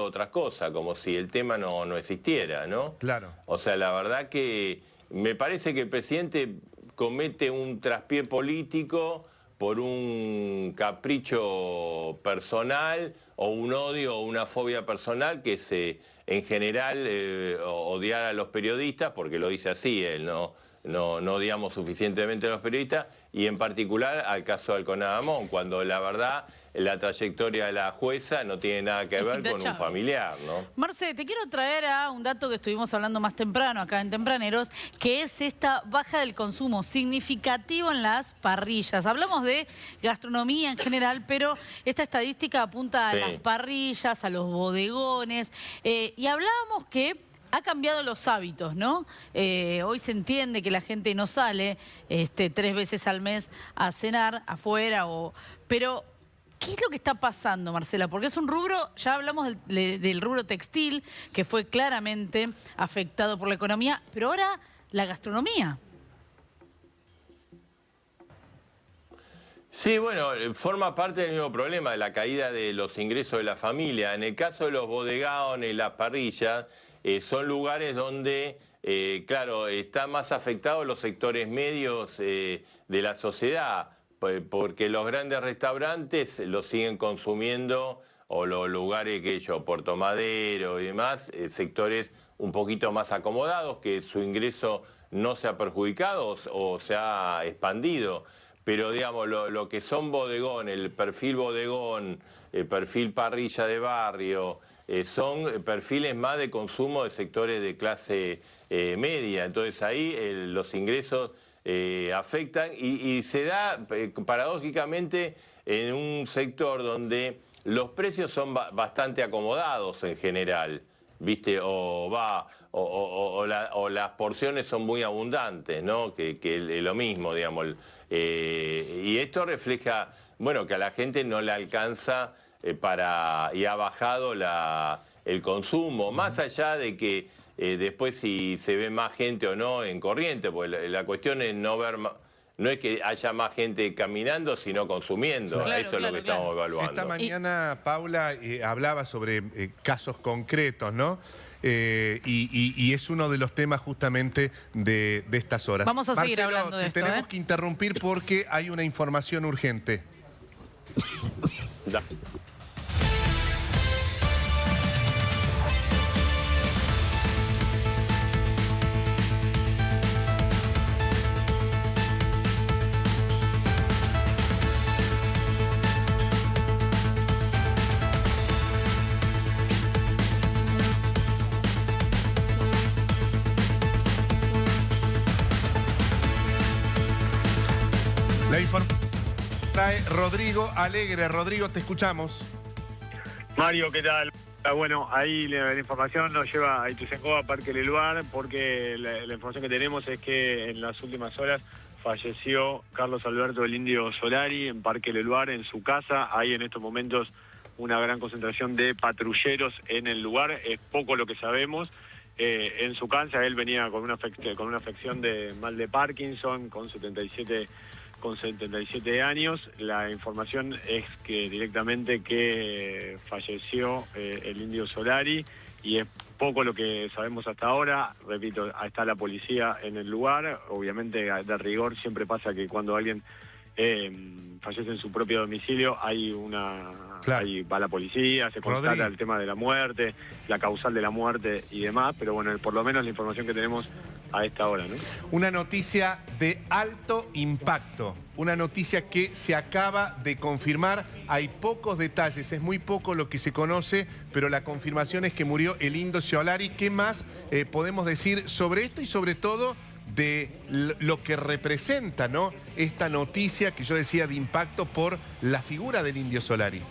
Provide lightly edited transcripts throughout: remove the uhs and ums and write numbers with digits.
otras cosas, como si el tema no existiera, ¿no? Claro. O sea, la verdad que me parece que el presidente comete un traspié político por un capricho personal o un odio o una fobia personal que es en general odiar a los periodistas, porque lo dice así él, no odiamos suficientemente a los periodistas, y en particular al caso de Alconada Amón, cuando la verdad la trayectoria de la jueza no tiene nada que ver con un familiar, ¿no? Marce, te quiero traer a un dato que estuvimos hablando más temprano acá en Tempraneros, que es esta baja del consumo significativo en las parrillas. Hablamos de gastronomía en general, pero esta estadística apunta a las parrillas, a los bodegones, y hablábamos que ha cambiado los hábitos, ¿no? Hoy se entiende que la gente no sale 3 veces al mes a cenar afuera, pero ¿qué es lo que está pasando, Marcela? Porque es un rubro, ya hablamos del rubro textil, que fue claramente afectado por la economía, pero ahora la gastronomía. Sí, bueno, forma parte del mismo problema de la caída de los ingresos de la familia. En el caso de los bodegones, las parrillas, son lugares donde, claro, están más afectados los sectores medios de la sociedad, porque los grandes restaurantes los siguen consumiendo, o los lugares que ellos, Puerto Madero y demás, sectores un poquito más acomodados, que su ingreso no se ha perjudicado o se ha expandido. Pero digamos, lo que son bodegón, el perfil bodegón, el perfil parrilla de barrio, son perfiles más de consumo de sectores de clase media. Entonces ahí los ingresos afectan y se da paradójicamente en un sector donde los precios son bastante acomodados en general, ¿viste? O las porciones son muy abundantes, ¿no? Que es lo mismo, digamos. Y esto refleja, bueno, que a la gente no le alcanza y ha bajado el consumo, más allá de que después si se ve más gente o no en Corrientes, porque la cuestión es no es que haya más gente caminando, sino consumiendo. Claro, eso es lo que estamos evaluando. Esta mañana Paula hablaba sobre casos concretos, ¿no? Y es uno de los temas justamente de estas horas. Vamos a seguir Marcelo, hablando de esto. Tenemos que interrumpir porque hay una información urgente. La información trae Rodrigo Alegre. Rodrigo, te escuchamos. Mario, ¿qué tal? Bueno, ahí la información nos lleva a Ituzaingó, a Parque Leluar, porque la información que tenemos es que en las últimas horas falleció Carlos Alberto del Indio Solari en Parque Leluar, en su casa. Hay en estos momentos una gran concentración de patrulleros en el lugar. Es poco lo que sabemos. En su casa él venía con una afección de mal de Parkinson, con 77 años. La información es que directamente que falleció el Indio Solari, y es poco lo que sabemos hasta ahora. Repito, está la policía en el lugar. Obviamente, de rigor, siempre pasa que cuando alguien fallece en su propio domicilio, ahí va la policía, se constata el tema de la muerte, la causal de la muerte y demás, pero bueno, por lo menos la información que tenemos a esta hora, ¿no? Una noticia de alto impacto, una noticia que se acaba de confirmar. Hay pocos detalles, es muy poco lo que se conoce, pero la confirmación es que murió el Indio Solari. ¿Qué más podemos decir sobre esto y sobre todo de lo que representa, ¿no?, esta noticia que yo decía de impacto por la figura del Indio Solari?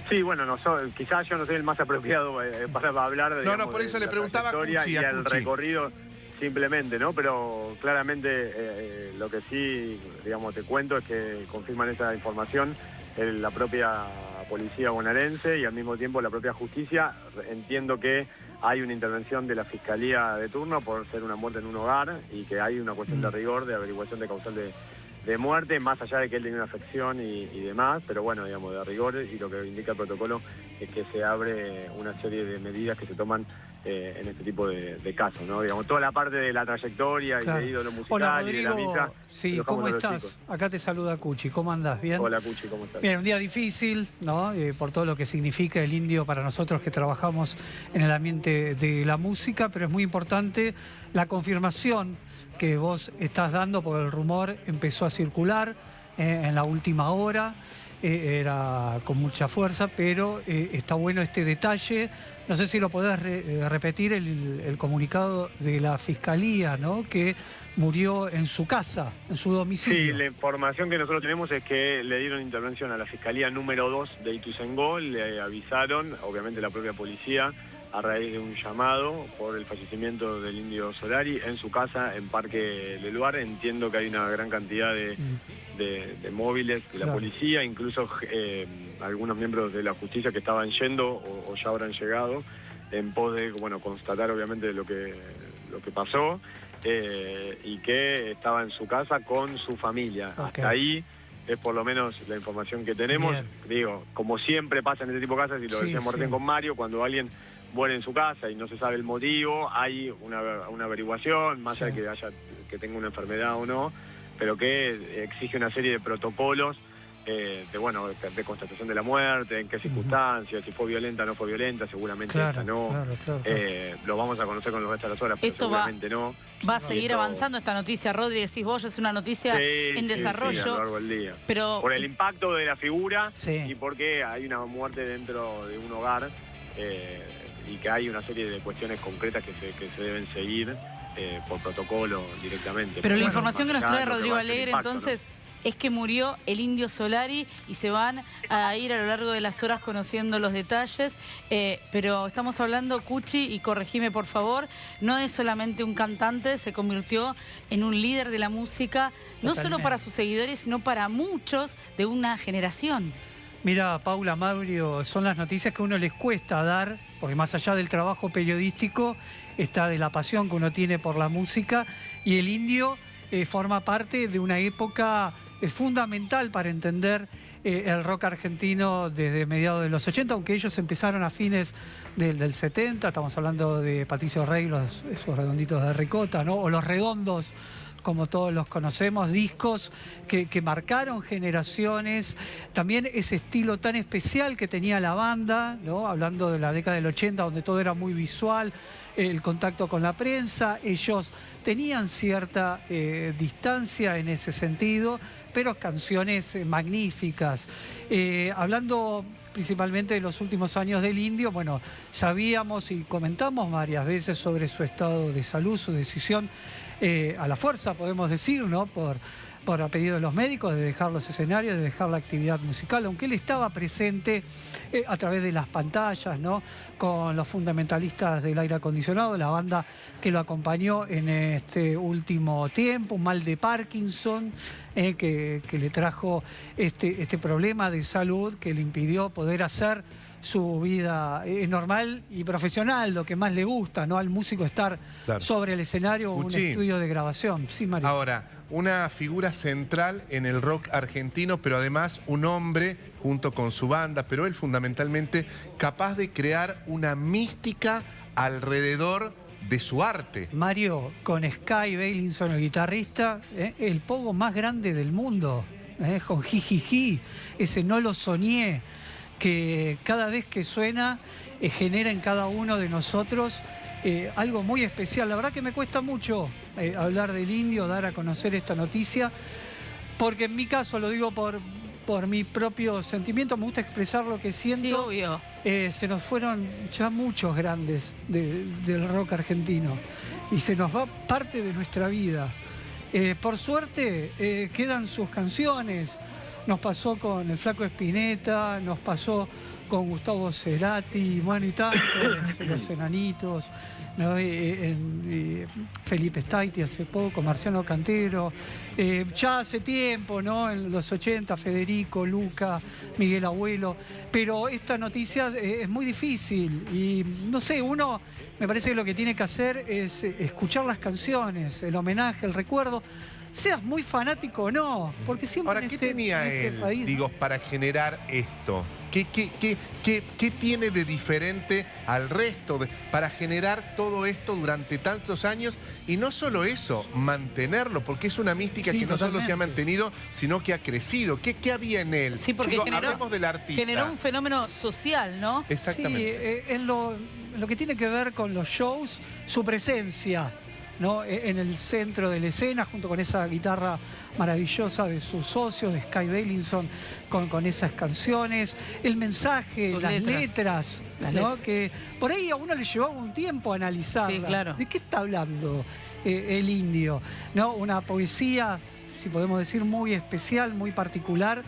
Sí, bueno, quizás yo no soy el más apropiado para hablar de, no, por eso le preguntaba a Cuchi, y el recorrido simplemente, ¿no? Pero claramente lo que sí, digamos, te cuento es que confirman esa información la propia policía bonaerense y al mismo tiempo la propia justicia. Entiendo que hay una intervención de la Fiscalía de turno por ser una muerte en un hogar y que hay una cuestión de rigor, de averiguación de causal de muerte, más allá de que él tenía una afección y demás, pero bueno, digamos, de rigor, y lo que indica el protocolo que se abre una serie de medidas que se toman en este tipo de casos, ¿no? Digamos, toda la parte de la trayectoria Claro. y de ídolo musical. Hola, y de la Rodrigo. amistad. Sí, lo ¿cómo dejamos a los estás? chicos. Acá te saluda Cuchi. ¿Cómo andás? ¿Bien? Hola, Cuchi, ¿cómo estás? Bien, un día difícil, ¿no? Por todo lo que significa el indio para nosotros que trabajamos en el ambiente de la música, pero es muy importante la confirmación que vos estás dando, porque el rumor empezó a circular en la última hora, era con mucha fuerza, pero está bueno este detalle. No sé si lo podés repetir el comunicado de la Fiscalía, ¿no? Que murió en su casa, en su domicilio. Sí, la información que nosotros tenemos es que le dieron intervención a la Fiscalía número 2 de Ituzaingó, le avisaron, obviamente la propia policía, a raíz de un llamado por el fallecimiento del Indio Solari en su casa en Parque Leluar. Entiendo que hay una gran cantidad de móviles de la Claro. policía, incluso algunos miembros de la justicia que estaban yendo o ya habrán llegado en pos de, bueno, constatar obviamente lo que pasó y que estaba en su casa con su familia. Ok. Hasta ahí es por lo menos la información que tenemos. Bien. Digo, como siempre pasa en este tipo de casas, y lo Sí, decíamos sí. recién con Mario, cuando alguien muere en su casa y no se sabe el motivo, hay una averiguación, más Sí. allá de que tenga una enfermedad o no, pero que exige una serie de protocolos de constatación de la muerte, en qué circunstancias, si fue violenta o no fue violenta, seguramente Claro, esta no. claro. Lo vamos a conocer con los restos de las horas, pero Esto va- seguramente no. Va a seguir Esto- avanzando esta noticia, Rodri, decís vos, es una noticia Sí, en sí, desarrollo. sí, a lo largo del día. Pero Por el impacto de la figura Sí. y porque hay una muerte dentro de un hogar y que hay una serie de cuestiones concretas que se deben seguir por protocolo directamente. Pero la bueno, información que nos más allá trae de lo que Rodrigo va a ser el Alegre, impacto, ¿no? entonces, es que murió el Indio Solari y se van a ir a lo largo de las horas conociendo los detalles. Pero estamos hablando, Cuchi, y corregime por favor, no es solamente un cantante, se convirtió en un líder de la música, no solo Totalmente. para sus seguidores, sino para muchos de una generación. Mira, Paula, Mauro, son las noticias que a uno les cuesta dar, porque más allá del trabajo periodístico, está de la pasión que uno tiene por la música, y el indio forma parte de una época fundamental para entender el rock argentino desde mediados de los 80, aunque ellos empezaron a fines del 70, estamos hablando de Patricio Rey, esos redonditos de ricota, ¿no? O los redondos, como todos los conocemos, discos que marcaron generaciones, también ese estilo tan especial que tenía la banda, ¿no? Hablando de la década del 80, donde todo era muy visual, el contacto con la prensa, ellos tenían cierta distancia en ese sentido, pero canciones magníficas. Hablando principalmente de los últimos años del indio, bueno, sabíamos y comentamos varias veces sobre su estado de salud, su decisión a la fuerza, podemos decir, ¿no? Por a pedido de los médicos, de dejar los escenarios, de dejar la actividad musical, aunque él estaba presente a través de las pantallas, ¿no? Con los fundamentalistas del aire acondicionado, la banda que lo acompañó en este último tiempo, un mal de Parkinson, que le trajo este problema de salud que le impidió poder hacer su vida normal y profesional, lo que más le gusta, ¿no? Al músico estar Claro. sobre el escenario o un Cuchi. estudio de grabación. Sí, María. Ahora, una figura central en el rock argentino, pero además un hombre junto con su banda, pero él fundamentalmente capaz de crear una mística alrededor de su arte. Mario, con Sky Bailinson, el guitarrista, el pogo más grande del mundo, con Jijiji, ese No Lo Soñé, que cada vez que suena genera en cada uno de nosotros algo muy especial. La verdad que me cuesta mucho hablar del indio, dar a conocer esta noticia, porque en mi caso, lo digo por mi propio sentimiento, me gusta expresar lo que siento. Sí, obvio. Se nos fueron ya muchos grandes del rock argentino y se nos va parte de nuestra vida. Por suerte quedan sus canciones. Nos pasó con el Flaco Spinetta, nos pasó con Gustavo Cerati, bueno, y tantos, Los Enanitos, ¿no? Felipe Staiti hace poco, Marciano Cantero, ya hace tiempo, ¿no? En los 80, Federico, Luca, Miguel Abuelo, pero esta noticia es muy difícil y no sé, uno me parece que lo que tiene que hacer es escuchar las canciones, el homenaje, el recuerdo. seas muy fanático o no, porque siempre Ahora, ¿qué tenía él, país... digo, para generar esto? ¿Qué tiene de diferente al resto para generar todo esto durante tantos años? Y no solo eso, mantenerlo, porque es una mística Sí, que no solo se ha totalmente. mantenido, sino que ha crecido. ¿Qué había en él? Sí, porque Digo, hablemos del artista. generó un fenómeno social, ¿no? Exactamente. Sí, en lo que tiene que ver con los shows, su presencia, ¿no? En el centro de la escena, junto con esa guitarra maravillosa de sus socios, de Sky Bellinson, con esas canciones, el mensaje, Sus las letras. letras, Las ¿no? letras. Que por ahí a uno le llevaba un tiempo analizarla. Sí, claro. ¿De qué está hablando el indio? ¿No? Una poesía, si podemos decir, muy especial, muy particular.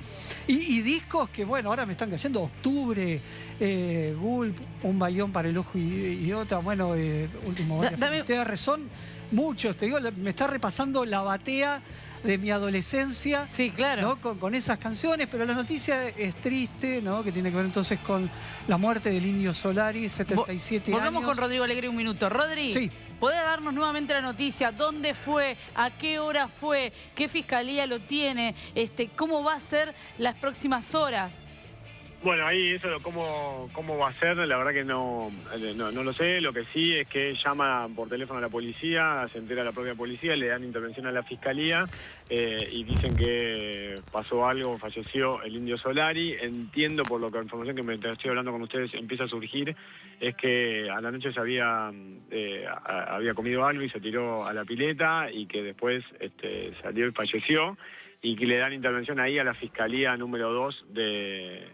Y discos que, bueno, ahora me están cayendo. Octubre, Gulp, Un Bayón para el Ojo Idiota, bueno, Último Dame- TR, son muchos, te digo, me está repasando la batea de mi adolescencia. Sí, claro. ¿No? Con esas canciones, pero la noticia es triste, ¿no? Que tiene que ver entonces con la muerte del Indio Solari, 77 años. Volvemos con Rodrigo Alegre un minuto. Rodri, Sí. ¿podés darnos nuevamente la noticia? ¿Dónde fue? ¿A qué hora fue? ¿Qué fiscalía lo tiene? ¿Cómo va a ser las próximas horas? Bueno, ahí eso, cómo va a ser, la verdad que no lo sé. Lo que sí es que llama por teléfono a la policía, se entera la propia policía, le dan intervención a la fiscalía y dicen que pasó algo, falleció el Indio Solari. Entiendo por la información que me estoy hablando con ustedes empieza a surgir, es que a la noche se había comido algo y se tiró a la pileta y que después salió y falleció, y que le dan intervención ahí a la Fiscalía número 2 de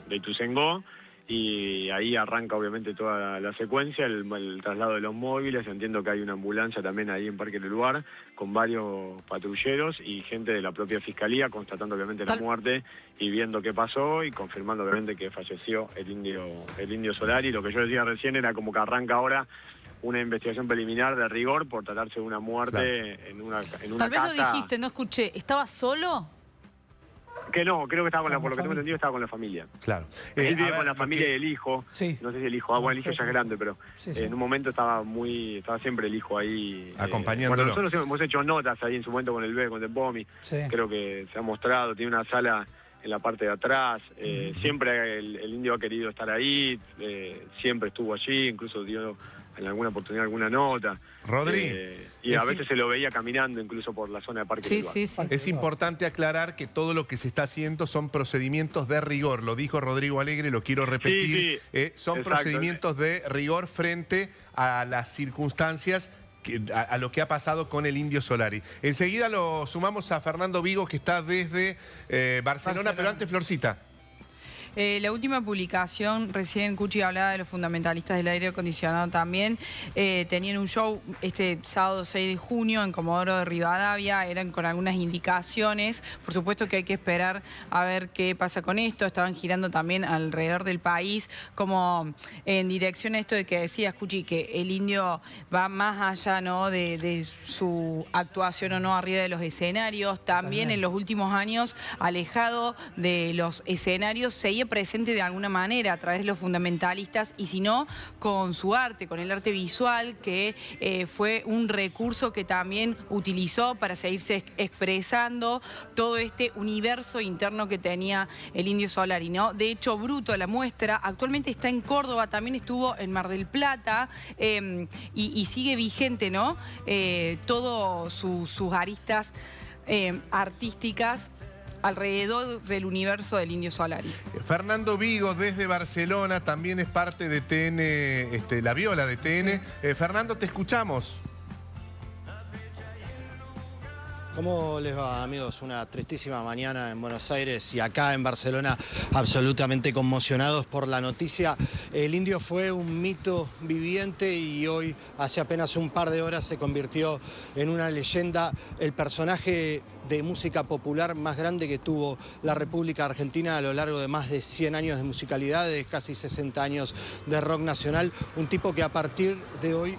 Ituzaingó, y ahí arranca obviamente toda la secuencia, el traslado de los móviles. Entiendo que hay una ambulancia también ahí en Parque del Lugar con varios patrulleros y gente de la propia Fiscalía constatando obviamente la muerte y viendo qué pasó y confirmando obviamente que falleció el Indio Solari. Lo que yo decía recién era como que arranca ahora una investigación preliminar de rigor por tratarse de una muerte en una Tal vez casa. lo dijiste, no escuché. ¿Estaba solo? Que no, creo que estaba por lo que tengo entendido, estaba con la familia. Claro. Él A vive ver, con la lo familia que- y el hijo. Sí. No sé si el hijo, bueno, el hijo ya es grande, pero Sí, sí. en un momento estaba siempre el hijo ahí. Acompañándolo. Bueno, nosotros hemos hecho notas ahí en su momento con el bebé, con el Bomi. Sí. Creo que se ha mostrado, tiene una sala en la parte de atrás. Siempre el indio ha querido estar ahí, siempre estuvo allí, incluso dio en alguna oportunidad alguna nota. Rodri, y a es veces se lo veía caminando incluso por la zona de Parque Sí, del Lugar. sí, sí. es importante aclarar que todo lo que se está haciendo son procedimientos de rigor. Lo dijo Rodrigo Alegre, lo quiero repetir. Sí, son exacto. procedimientos de rigor frente a las circunstancias, a lo que ha pasado con el Indio Solari. Enseguida lo sumamos a Fernando Vigo, que está desde Barcelona, pero antes Florcita. La última publicación, recién Cuchi hablaba de los fundamentalistas del aire acondicionado también, tenían un show este sábado 6 de junio en Comodoro de Rivadavia, eran con algunas indicaciones, por supuesto que hay que esperar a ver qué pasa con esto, estaban girando también alrededor del país, como en dirección a esto de que decías, Cuchi, que el indio va más allá, ¿no?, de su actuación o no arriba de los escenarios, también en los últimos años, alejado de los escenarios, seguía presente de alguna manera a través de los fundamentalistas y si no, con su arte, con el arte visual, que fue un recurso que también utilizó para seguirse expresando todo este universo interno que tenía el Indio Solari, ¿no? De hecho, Bruto, la muestra, actualmente está en Córdoba, también estuvo en Mar del Plata y sigue vigente, ¿no? Todos sus aristas artísticas alrededor del universo del Indio Solari. Fernando Vigo desde Barcelona, también es parte de TN, La Viola de TN. Fernando, te escuchamos. ¿Cómo les va, amigos? Una tristísima mañana en Buenos Aires y acá en Barcelona, absolutamente conmocionados por la noticia. El indio fue un mito viviente y hoy, hace apenas un par de horas, se convirtió en una leyenda. El personaje de música popular más grande que tuvo la República Argentina a lo largo de más de 100 años de musicalidad, de casi 60 años de rock nacional. Un tipo que a partir de hoy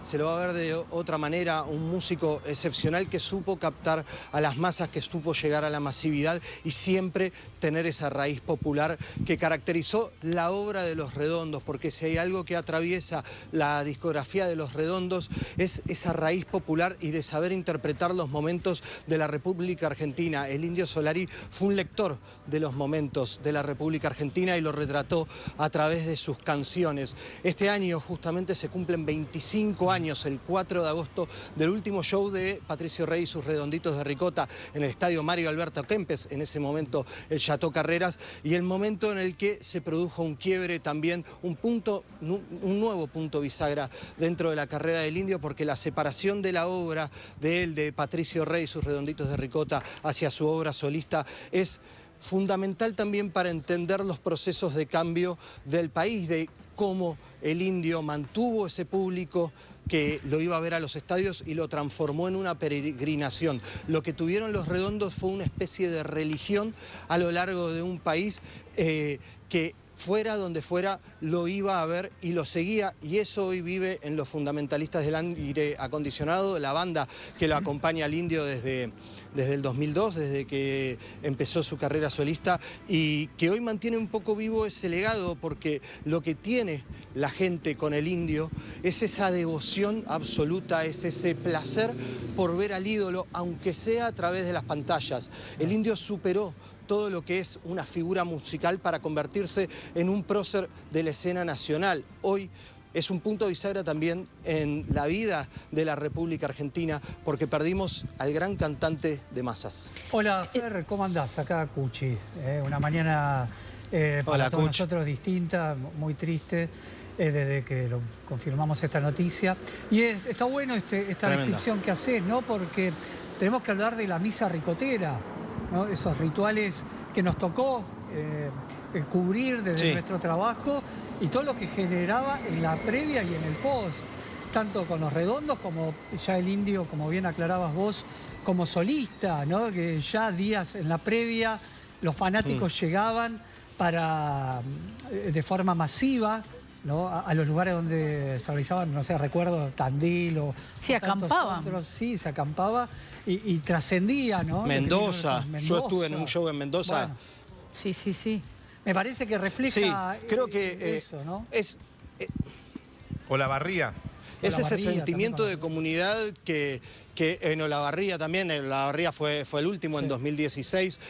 se lo va a ver de otra manera, un músico excepcional que supo captar a las masas, que supo llegar a la masividad y siempre tener esa raíz popular que caracterizó la obra de Los Redondos, porque si hay algo que atraviesa la discografía de Los Redondos es esa raíz popular y de saber interpretar los momentos de la República Argentina. El Indio Solari fue un lector de los momentos de la República Argentina y lo retrató a través de sus canciones. Este año justamente se cumplen 25 años, el 4 de agosto, del último show de Patricio Rey y sus Redonditos de Ricota en el estadio Mario Alberto Kempes, en ese momento el Chateau Carreras, y el momento en el que se produjo un quiebre también, un nuevo punto bisagra dentro de la carrera del Indio, porque la separación de la obra de él, de Patricio Rey y sus Redonditos de Ricota, hacia su obra solista es fundamental también para entender los procesos de cambio del país, de cómo el Indio mantuvo ese público que lo iba a ver a los estadios y lo transformó en una peregrinación. Lo que tuvieron Los Redondos fue una especie de religión a lo largo de un país que fuera donde fuera lo iba a ver y lo seguía, y eso hoy vive en los fundamentalistas del aire acondicionado, la banda que lo acompaña al Indio desde el 2002, desde que empezó su carrera solista, y que hoy mantiene un poco vivo ese legado, porque lo que tiene la gente con el Indio es esa devoción absoluta, es ese placer por ver al ídolo, aunque sea a través de las pantallas. El Indio superó todo lo que es una figura musical para convertirse en un prócer de la escena nacional. Hoy es un punto de bisagra también en la vida de la República Argentina, porque perdimos al gran cantante de masas. Hola, Fer, ¿cómo andás? Acá Cuchi. Una mañana para todos nosotros distinta, muy triste, desde que lo confirmamos esta noticia. Y está bueno esta descripción que haces, ¿no? Porque tenemos que hablar de la misa ricotera, ¿no? Esos rituales que nos tocó cubrir desde nuestro trabajo y todo lo que generaba en la previa y en el post, tanto con Los Redondos como ya el Indio, como bien aclarabas vos, como solista, ¿no? Que ya días en la previa los fanáticos llegaban de forma masiva, ¿no? A los lugares donde se realizaban, no sé, recuerdo Tandil o... Sí, acampaban. Sí, se acampaba y trascendía, ¿no? Mendoza. Yo estuve en un show en Mendoza. Bueno, sí. Me parece que refleja creo que eso, ¿no? O la Barría. Es ese sentimiento de comunidad que en Olavarría también, en Olavarría fue el último en 2016,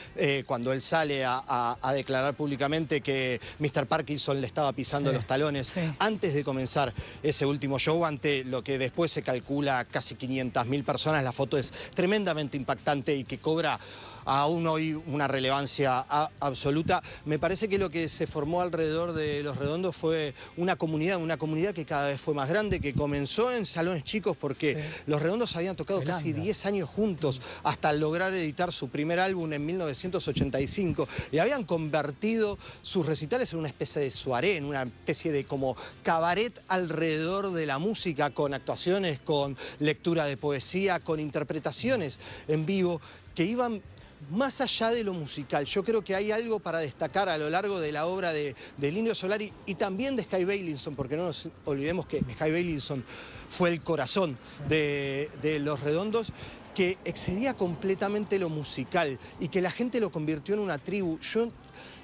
cuando él sale a declarar públicamente que Mr. Parkinson le estaba pisando los talones antes de comenzar ese último show, ante lo que después se calcula casi 500.000 personas. La foto es tremendamente impactante y que cobra aún hoy una relevancia absoluta. Me parece que lo que se formó alrededor de Los Redondos fue una comunidad que cada vez fue más grande, que comenzó en salones chicos, porque Los Redondos habían tocado casi 10 años juntos hasta lograr editar su primer álbum en 1985, y habían convertido sus recitales en una especie de soirée, en una especie de como cabaret alrededor de la música, con actuaciones, con lectura de poesía, con interpretaciones en vivo que iban más allá de lo musical. Yo creo que hay algo para destacar a lo largo de la obra del Indio Solari y también de Sky Bailinson, porque no nos olvidemos que Sky Bailinson fue el corazón de Los Redondos, que excedía completamente lo musical y que la gente lo convirtió en una tribu. Yo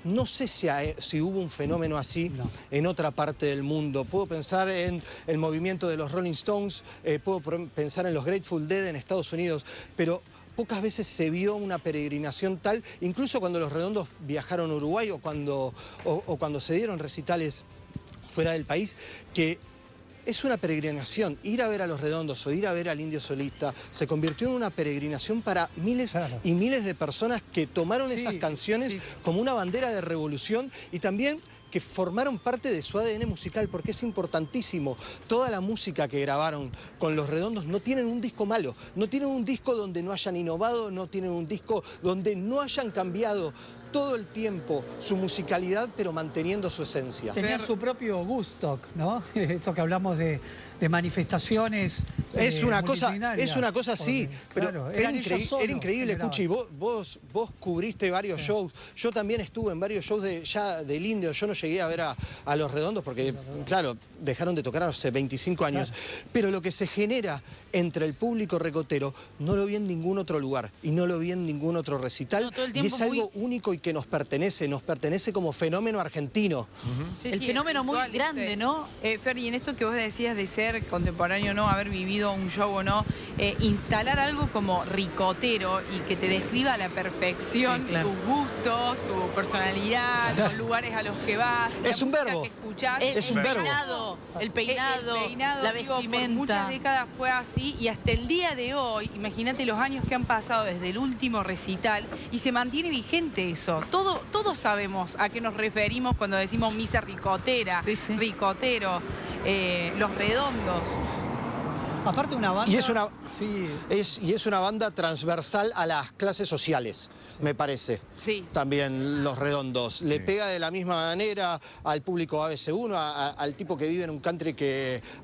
no sé si hubo un fenómeno así en otra parte del mundo. Puedo pensar en el movimiento de los Rolling Stones, puedo pensar en los Grateful Dead en Estados Unidos, pero pocas veces se vio una peregrinación tal, incluso cuando Los Redondos viajaron a Uruguay o cuando se dieron recitales fuera del país, que es una peregrinación. Ir a ver a Los Redondos o ir a ver al Indio Solista se convirtió en una peregrinación para miles y miles de personas que tomaron esas canciones como una bandera de revolución, y también que formaron parte de su ADN musical, porque es importantísimo. Toda la música que grabaron con Los Redondos no tienen un disco malo, no tienen un disco donde no hayan innovado, no tienen un disco donde no hayan cambiado todo el tiempo su musicalidad, pero manteniendo su esencia. Tenían su propio Woodstock, ¿no? Esto que hablamos de manifestaciones Es una cosa multitudinarias. así, pero claro, era, ellos solos era increíble, generaban. Cuchi. Vos cubriste varios shows. Yo también estuve en varios shows del Indio. Yo no llegué a ver a Los Redondos porque, claro, dejaron de tocar hace 25 años. Pero lo que se genera entre el público recotero no lo vi en ningún otro lugar y no lo vi en ningún otro recital. No, todo el y tiempo es algo único y que nos pertenece como fenómeno argentino. El fenómeno muy grande, ¿no? Fer, y en esto que vos decías de ser contemporáneo o no, haber vivido un show o no, instalar algo como ricotero y que te describa a la perfección Sí, claro. tus gustos, tu personalidad, los lugares a los que vas, Es la un música verbo. que escuchás. Es un verbo. El peinado, la digo, por vestimenta. muchas décadas fue así y hasta el día de hoy, imagínate los años que han pasado desde el último recital y se mantiene vigente eso. Todos sabemos a qué nos referimos cuando decimos misa ricotera, Sí. ricotero, Los Redondos. Aparte una banda... Y es una, Sí, es una banda transversal a las clases sociales, me parece. Sí. También Los Redondos. Le pega de la misma manera al público ABC1, al tipo que vive en un country,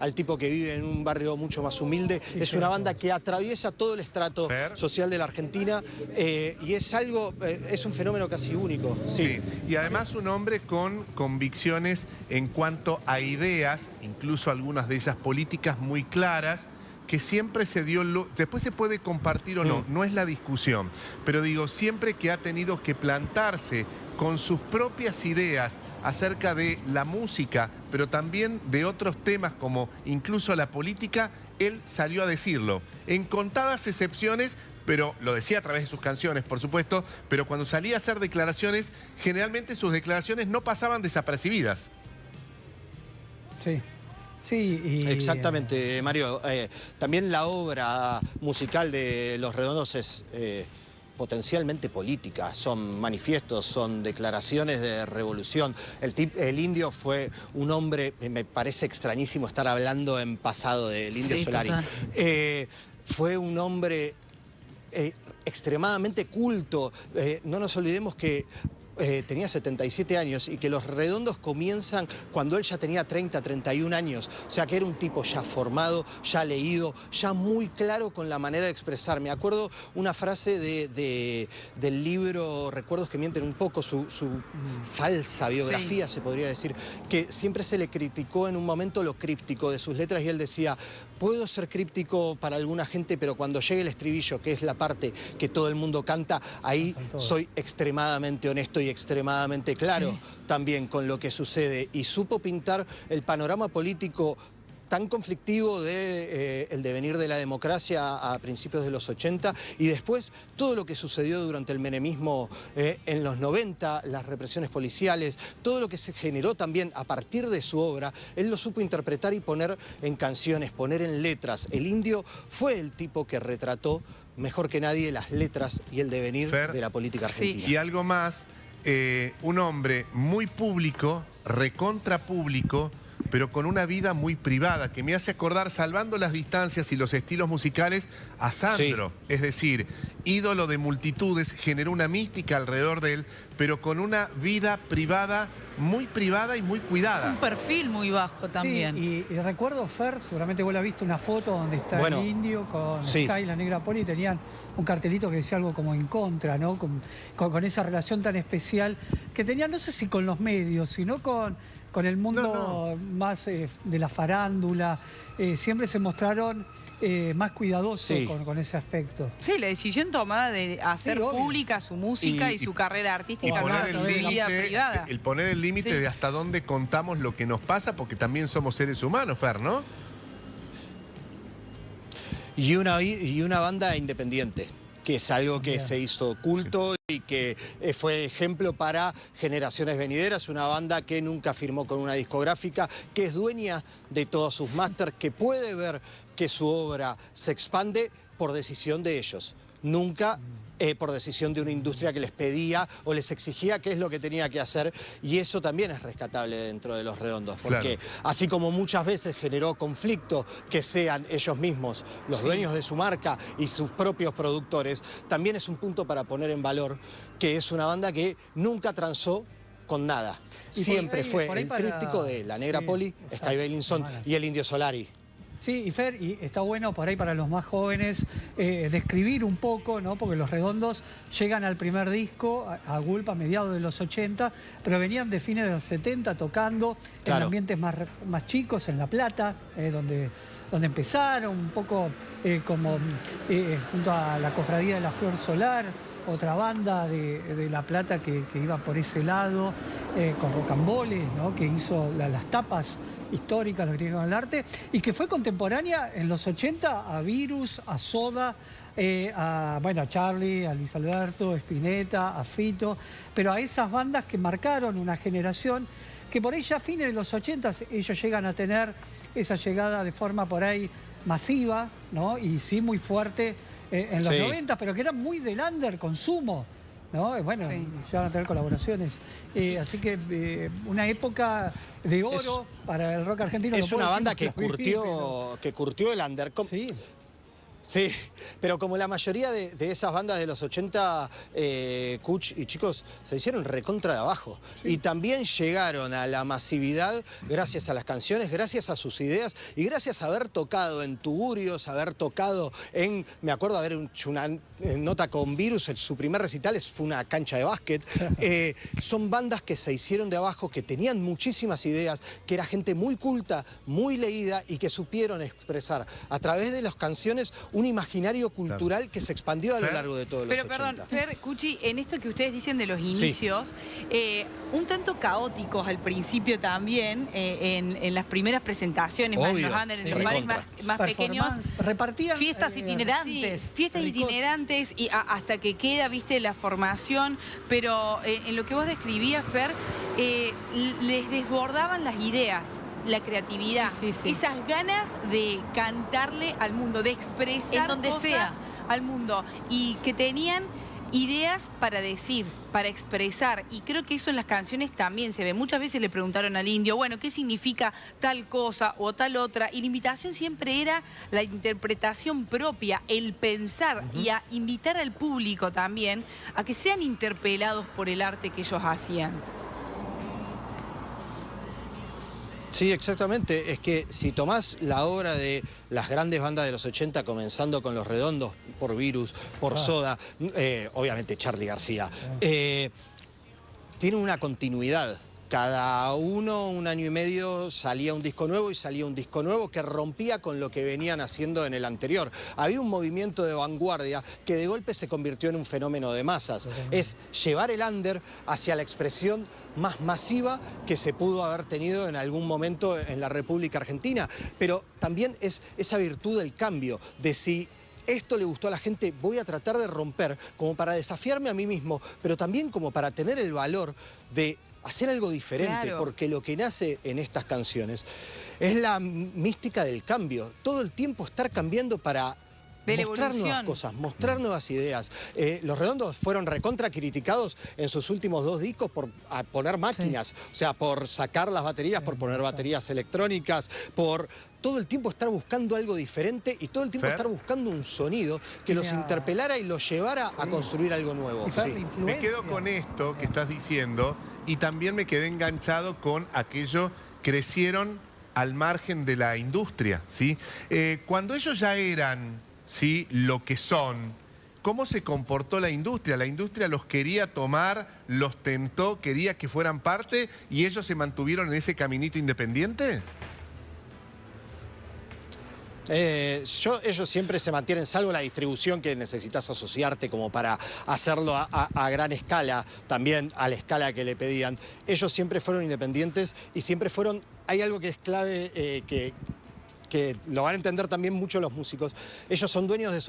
al tipo que vive en un barrio mucho más humilde. Sí, es una banda que atraviesa todo el estrato social de la Argentina y es un fenómeno casi único. Sí. Y además un hombre con convicciones en cuanto a ideas, incluso algunas de esas políticas muy claras, que siempre se dio... Después se puede compartir o no, no es la discusión, pero digo, siempre que ha tenido que plantarse con sus propias ideas acerca de la música, pero también de otros temas como incluso la política, él salió a decirlo. En contadas excepciones, pero lo decía a través de sus canciones, por supuesto, pero cuando salía a hacer declaraciones, generalmente sus declaraciones no pasaban desapercibidas. sí. Sí, y... Exactamente, Mario. También la obra musical de Los Redondos es potencialmente política. Son manifiestos, son declaraciones de revolución. El Indio fue un hombre, me parece extrañísimo estar hablando en pasado del Indio Solari. Fue un hombre extremadamente culto. No nos olvidemos que tenía 77 años y que Los Redondos comienzan cuando él ya tenía 30, 31 años. O sea que era un tipo ya formado, ya leído, ya muy claro con la manera de expresar. Me acuerdo una frase del libro Recuerdos que mienten un poco, su falsa biografía, se podría decir, que siempre se le criticó en un momento lo críptico de sus letras y él decía: puedo ser críptico para alguna gente, pero cuando llegue el estribillo, que es la parte que todo el mundo canta, ahí soy extremadamente honesto y extremadamente claro también con lo que sucede. Y supo pintar el panorama político tan conflictivo del devenir de la democracia a principios de los 80 y después todo lo que sucedió durante el menemismo en los 90, las represiones policiales, todo lo que se generó también a partir de su obra, él lo supo interpretar y poner en canciones, poner en letras. El Indio fue el tipo que retrató mejor que nadie las letras y el devenir de la política argentina. Y algo más, un hombre muy público, recontra público, pero con una vida muy privada, que me hace acordar, salvando las distancias y los estilos musicales, a Sandro. Es decir, ídolo de multitudes, generó una mística alrededor de él, pero con una vida privada y muy cuidada. Un perfil muy bajo también. Sí, y recuerdo, Fer, seguramente vos la viste, una foto donde está el Indio con Sky, la Negra Poli, tenían un cartelito que decía algo como en contra, ¿no? Con esa relación tan especial que tenían, no sé si con los medios, sino con el mundo más de la farándula. Siempre se mostraron más cuidadosos con ese aspecto. Sí, la decisión tomada de hacer pública su música y su carrera artística, no su vida privada. El poner el límite de hasta dónde contamos lo que nos pasa, porque también somos seres humanos, Fer, ¿no? Y una banda independiente, que es algo que se hizo culto y que fue ejemplo para generaciones venideras. Una banda que nunca firmó con una discográfica, que es dueña de todos sus másters, que puede ver que su obra se expande por decisión de ellos. Nunca por decisión de una industria que les pedía o les exigía qué es lo que tenía que hacer, y eso también es rescatable dentro de Los Redondos, porque así como muchas veces generó conflicto que sean ellos mismos los dueños de su marca y sus propios productores, también es un punto para poner en valor que es una banda que nunca transó con nada. Siempre fue el tríptico de La Negra Poli, Sky Bailinson y el Indio Solari. Sí, y Fer, y está bueno por ahí para los más jóvenes describir un poco, ¿no? Porque Los Redondos llegan al primer disco, a Gulp, a mediados de los 80, pero venían de fines de los 70 tocando en ambientes más chicos, en La Plata, donde empezaron un poco como junto a la Cofradía de la Flor Solar, otra banda de La Plata que iba por ese lado, con Rocamboles, ¿no? Que hizo las tapas históricas, lo que tiene que ver con el arte, y que fue contemporánea en los 80 a Virus, a Soda, a Charlie, a Luis Alberto, a Spinetta, a Fito, pero a esas bandas que marcaron una generación que por ahí ya a fines de los 80 ellos llegan a tener esa llegada de forma por ahí masiva, ¿no? Y sí muy fuerte en los 90, pero que era muy del under consumo, ¿no? Bueno, ya van a tener colaboraciones. Así que una época de oro para el rock argentino. Es una banda que curtió el under. Sí, pero como la mayoría de esas bandas de los 80, Kuch y chicos, se hicieron recontra de abajo. Y también llegaron a la masividad gracias a las canciones, gracias a sus ideas y gracias a haber tocado en Tugurios, haber tocado en... Me acuerdo haber hecho una nota con Virus, su primer recital fue una cancha de básquet. Son bandas que se hicieron de abajo, que tenían muchísimas ideas, que era gente muy culta, muy leída y que supieron expresar a través de las canciones un imaginario cultural que se expandió a lo largo de todos los 80. Pero perdón, Fer, Cuchi, en esto que ustedes dicen de los inicios, un tanto caóticos al principio también, en las primeras presentaciones, más en los under, en los bares más pequeños. Repartían fiestas itinerantes. Fiestas itinerantes y hasta que queda, viste, la formación, pero en lo que vos describías, Fer, les desbordaban las ideas, la creatividad, esas ganas de cantarle al mundo, de expresar en donde sea al mundo, y que tenían ideas para decir, para expresar, y creo que eso en las canciones también se ve. Muchas veces le preguntaron al Indio, bueno, ¿qué significa tal cosa o tal otra? Y la invitación siempre era la interpretación propia, el pensar y a invitar al público también a que sean interpelados por el arte que ellos hacían. Sí, exactamente. Es que si tomás la obra de las grandes bandas de los 80, comenzando con Los Redondos, por Virus, por Soda, obviamente Charly García, tiene una continuidad. Cada un año y medio salía un disco nuevo y salía un disco nuevo que rompía con lo que venían haciendo en el anterior. Había un movimiento de vanguardia que de golpe se convirtió en un fenómeno de masas. Es llevar el under hacia la expresión más masiva que se pudo haber tenido en algún momento en la República Argentina. Pero también es esa virtud del cambio, de si esto le gustó a la gente, voy a tratar de romper, como para desafiarme a mí mismo, pero también como para tener el valor de hacer algo diferente, porque lo que nace en estas canciones es la mística del cambio. Todo el tiempo estar cambiando para mostrar nuevas cosas, mostrar nuevas ideas. Los Redondos fueron recontra criticados en sus últimos 2 discos por poner máquinas, o sea, por sacar las baterías, por poner baterías electrónicas, por todo el tiempo estar buscando algo diferente y todo el tiempo estar buscando un sonido que los interpelara y los llevara a construir algo nuevo. Me quedo con esto que estás diciendo y también me quedé enganchado con aquello, crecieron al margen de la industria, ¿sí? Cuando ellos ya eran, ¿sí?, lo que son, ¿cómo se comportó la industria? La industria los quería tomar, los tentó, quería que fueran parte y ellos se mantuvieron en ese caminito independiente. Ellos siempre se mantienen, salvo la distribución que necesitas asociarte como para hacerlo a gran escala, también a la escala que le pedían. Ellos siempre fueron independientes y siempre fueron... Hay algo que es clave, que lo van a entender también mucho los músicos. Ellos son dueños de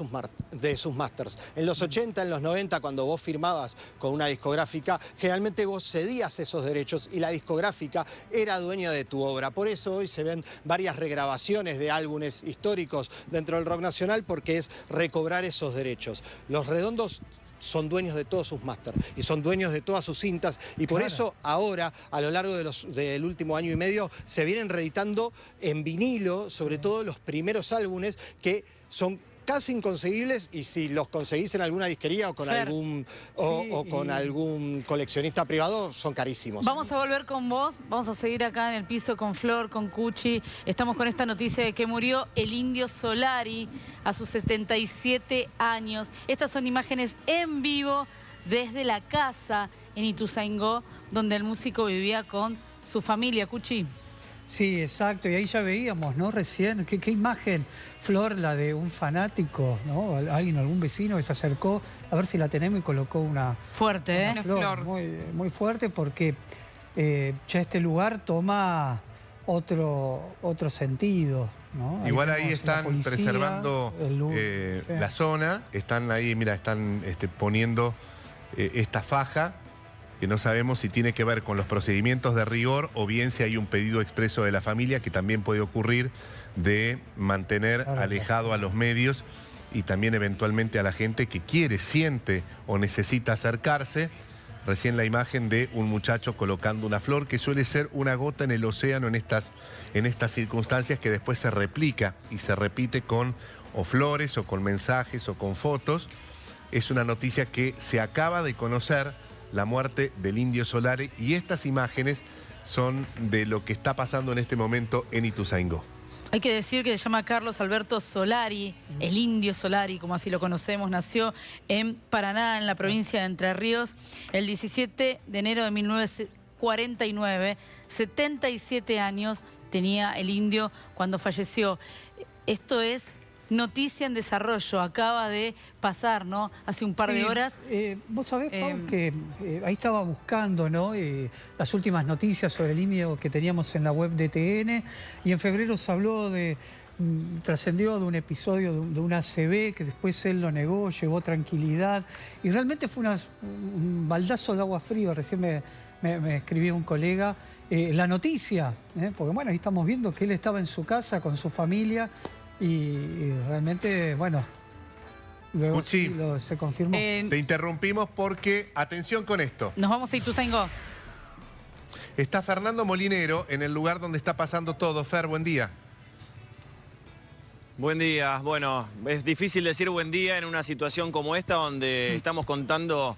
sus masters. En los 80, en los 90, cuando vos firmabas con una discográfica, generalmente vos cedías esos derechos y la discográfica era dueña de tu obra. Por eso hoy se ven varias regrabaciones de álbumes históricos dentro del rock nacional, porque es recobrar esos derechos. Los Redondos son dueños de todos sus máster y son dueños de todas sus cintas. Y por eso ahora, a lo largo del último año y medio, se vienen reeditando en vinilo, sobre todo los primeros álbumes, que son casi inconseguibles, y si los conseguís en alguna disquería o con algún coleccionista privado, son carísimos. Vamos a volver con vos, vamos a seguir acá en el piso con Flor, con Cuchi. Estamos con esta noticia de que murió el Indio Solari a sus 77 años. Estas son imágenes en vivo desde la casa en Ituzaingó, donde el músico vivía con su familia. Cuchi. Sí, exacto, y ahí ya veíamos, ¿no? Recién, qué imagen, Flor, la de un fanático, ¿no? Algún vecino que se acercó a ver si la tenemos y colocó una... Fuerte, ¿eh? Una flor. Muy fuerte, porque ya este lugar toma otro sentido, ¿no? Igual ahí ahí están policía, preservando la zona, están ahí, mira, están poniendo esta faja, que no sabemos si tiene que ver con los procedimientos de rigor o bien si hay un pedido expreso de la familia, que también puede ocurrir, de mantener alejado a los medios y también eventualmente a la gente que quiere, siente o necesita acercarse. Recién la imagen de un muchacho colocando una flor, que suele ser una gota en el océano en estas circunstancias, que después se replica y se repite con o flores o con mensajes o con fotos. Es una noticia que se acaba de conocer, la muerte del Indio Solari, y estas imágenes son de lo que está pasando en este momento en Ituzaingó. Hay que decir que se llama Carlos Alberto Solari, el Indio Solari, como así lo conocemos. Nació en Paraná, en la provincia de Entre Ríos, el 17 de enero de 1949. 77 años tenía el Indio cuando falleció. Esto es noticia en desarrollo, acaba de pasar, ¿no? Hace un par de horas. Vos sabés, Pau, que ahí estaba buscando, ¿no? Las últimas noticias sobre el Indio que teníamos en la web de TN, y en febrero se habló trascendió de un episodio de una ACV, que después él lo negó, llevó tranquilidad, y realmente fue un baldazo de agua fría. Recién me escribió un colega la noticia, porque bueno, ahí estamos viendo que él estaba en su casa con su familia, y realmente, bueno, luego Cuchi, se confirmó. Te interrumpimos porque, atención con esto. Nos vamos a Ituzaingó. Está Fernando Molinero en el lugar donde está pasando todo. Fer, buen día. Buen día. Bueno, es difícil decir buen día en una situación como esta, donde estamos contando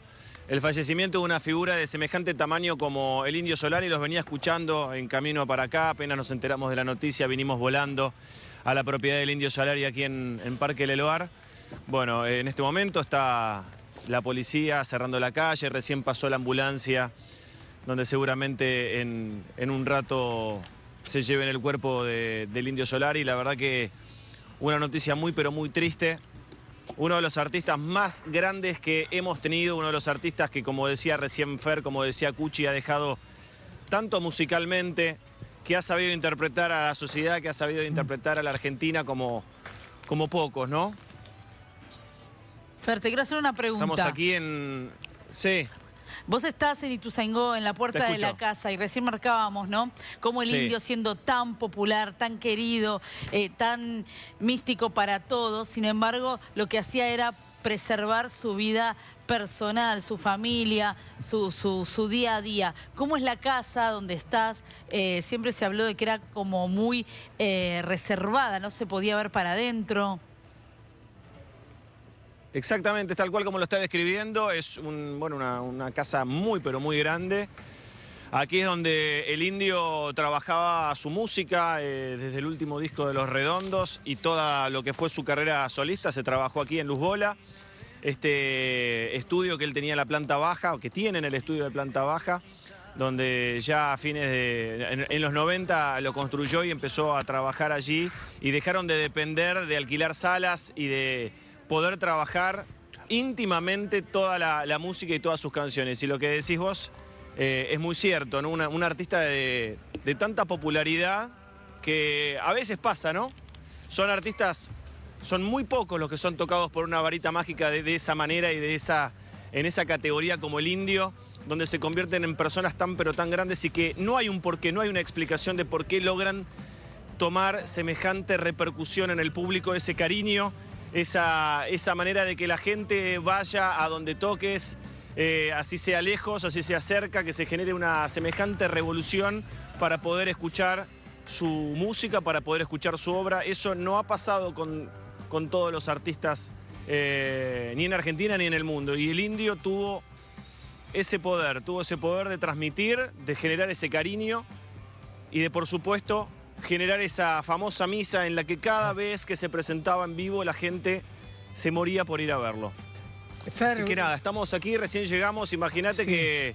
el fallecimiento de una figura de semejante tamaño como el Indio Solari. Los venía escuchando en camino para acá, apenas nos enteramos de la noticia, vinimos volando a la propiedad del Indio Solari aquí en Parque Leloir. Bueno, en este momento está la policía cerrando la calle, recién pasó la ambulancia, donde seguramente en un rato se lleven el cuerpo del Indio Solari. La verdad que una noticia muy pero muy triste. Uno de los artistas más grandes que hemos tenido, uno de los artistas que, como decía recién Fer, como decía Cuchi, ha dejado tanto musicalmente, que ha sabido interpretar a la sociedad, que ha sabido interpretar a la Argentina como pocos, ¿no? Fer, te quiero hacer una pregunta. Estamos aquí en... Sí. Vos estás en Ituzaingó, en la puerta de la casa, y recién marcábamos, ¿no? Cómo el Indio, siendo tan popular, tan querido, tan místico para todos, sin embargo, lo que hacía era preservar su vida personal, su familia, su día a día. ¿Cómo es la casa donde estás? Siempre se habló de que era como muy reservada, no se podía ver para adentro. Exactamente, es tal cual como lo está describiendo. Es una casa muy pero muy grande. Aquí es donde el Indio trabajaba su música, desde el último disco de Los Redondos, y todo lo que fue su carrera solista se trabajó aquí en Luz Bola. Este estudio que él tenía en la planta baja, o que tiene en el estudio de planta baja, donde ya a fines en los 90 lo construyó y empezó a trabajar allí, y dejaron de depender de alquilar salas y de poder trabajar íntimamente toda la música y todas sus canciones. Y lo que decís vos es muy cierto, ¿no? Un artista de tanta popularidad que a veces pasa, ¿no? Son muy pocos los que son tocados por una varita mágica de esa manera y en esa categoría como el Indio, donde se convierten en personas tan pero tan grandes, y que no hay un porqué, no hay una explicación de por qué logran tomar semejante repercusión en el público, ese cariño esa manera de que la gente vaya a donde toques, así sea lejos, así sea cerca, que se genere una semejante revolución para poder escuchar su música, para poder escuchar su obra. Eso no ha pasado con todos los artistas, ni en Argentina ni en el mundo. Y el Indio tuvo ese poder de transmitir, de generar ese cariño y de, por supuesto, generar esa famosa misa en la que cada vez que se presentaba en vivo la gente se moría por ir a verlo. Así que nada, estamos aquí, recién llegamos, imagínate que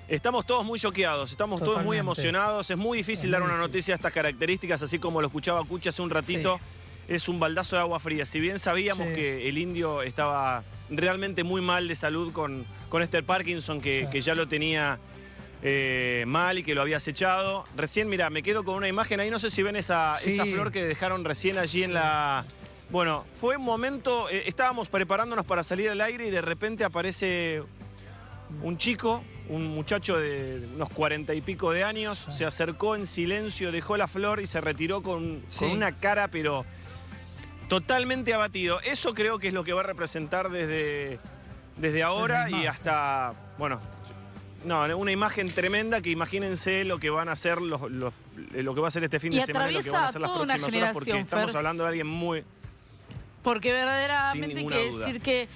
estamos todos muy choqueados, estamos todos muy emocionados, es muy difícil dar una noticia de estas características, así como lo escuchaba Cuchi hace un ratito, es un baldazo de agua fría. Si bien sabíamos que el Indio estaba realmente muy mal de salud con este Parkinson, que ya lo tenía mal y que lo había acechado. Recién, mira, me quedo con una imagen ahí, no sé si ven esa flor que dejaron recién allí en la... Bueno, fue un momento, estábamos preparándonos para salir al aire y de repente aparece un chico, un muchacho de unos 40 y pico de años, se acercó en silencio, dejó la flor y se retiró con una cara, pero totalmente abatido. Eso creo que es lo que va a representar desde ahora y hasta, bueno, no, una imagen tremenda que imagínense lo que van a hacer lo que va a ser este fin de semana y lo que van a hacer las próximas horas, porque estamos hablando de alguien muy... Porque verdaderamente hay que decir que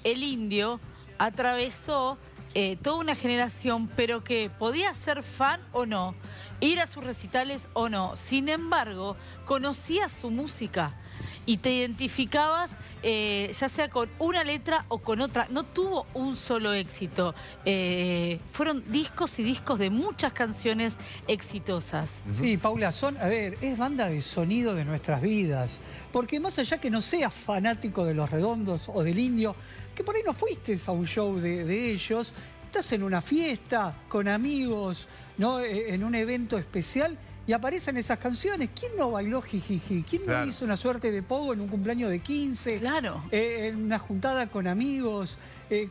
el Indio atravesó toda una generación, pero que podía ser fan o no, ir a sus recitales o no. Sin embargo, conocías su música y te identificabas ya sea con una letra o con otra. No tuvo un solo éxito. Fueron discos y discos de muchas canciones exitosas. Sí, Paula, es banda de sonido de nuestras vidas. Porque más allá que no seas fanático de Los Redondos o del Indio, que por ahí no fuiste a un show de ellos, estás en una fiesta, con amigos, ¿no? En un evento especial, y aparecen esas canciones. ¿Quién no bailó jijiji? ¿Quién no hizo una suerte de pogo en un cumpleaños de 15? Claro. En una juntada con amigos.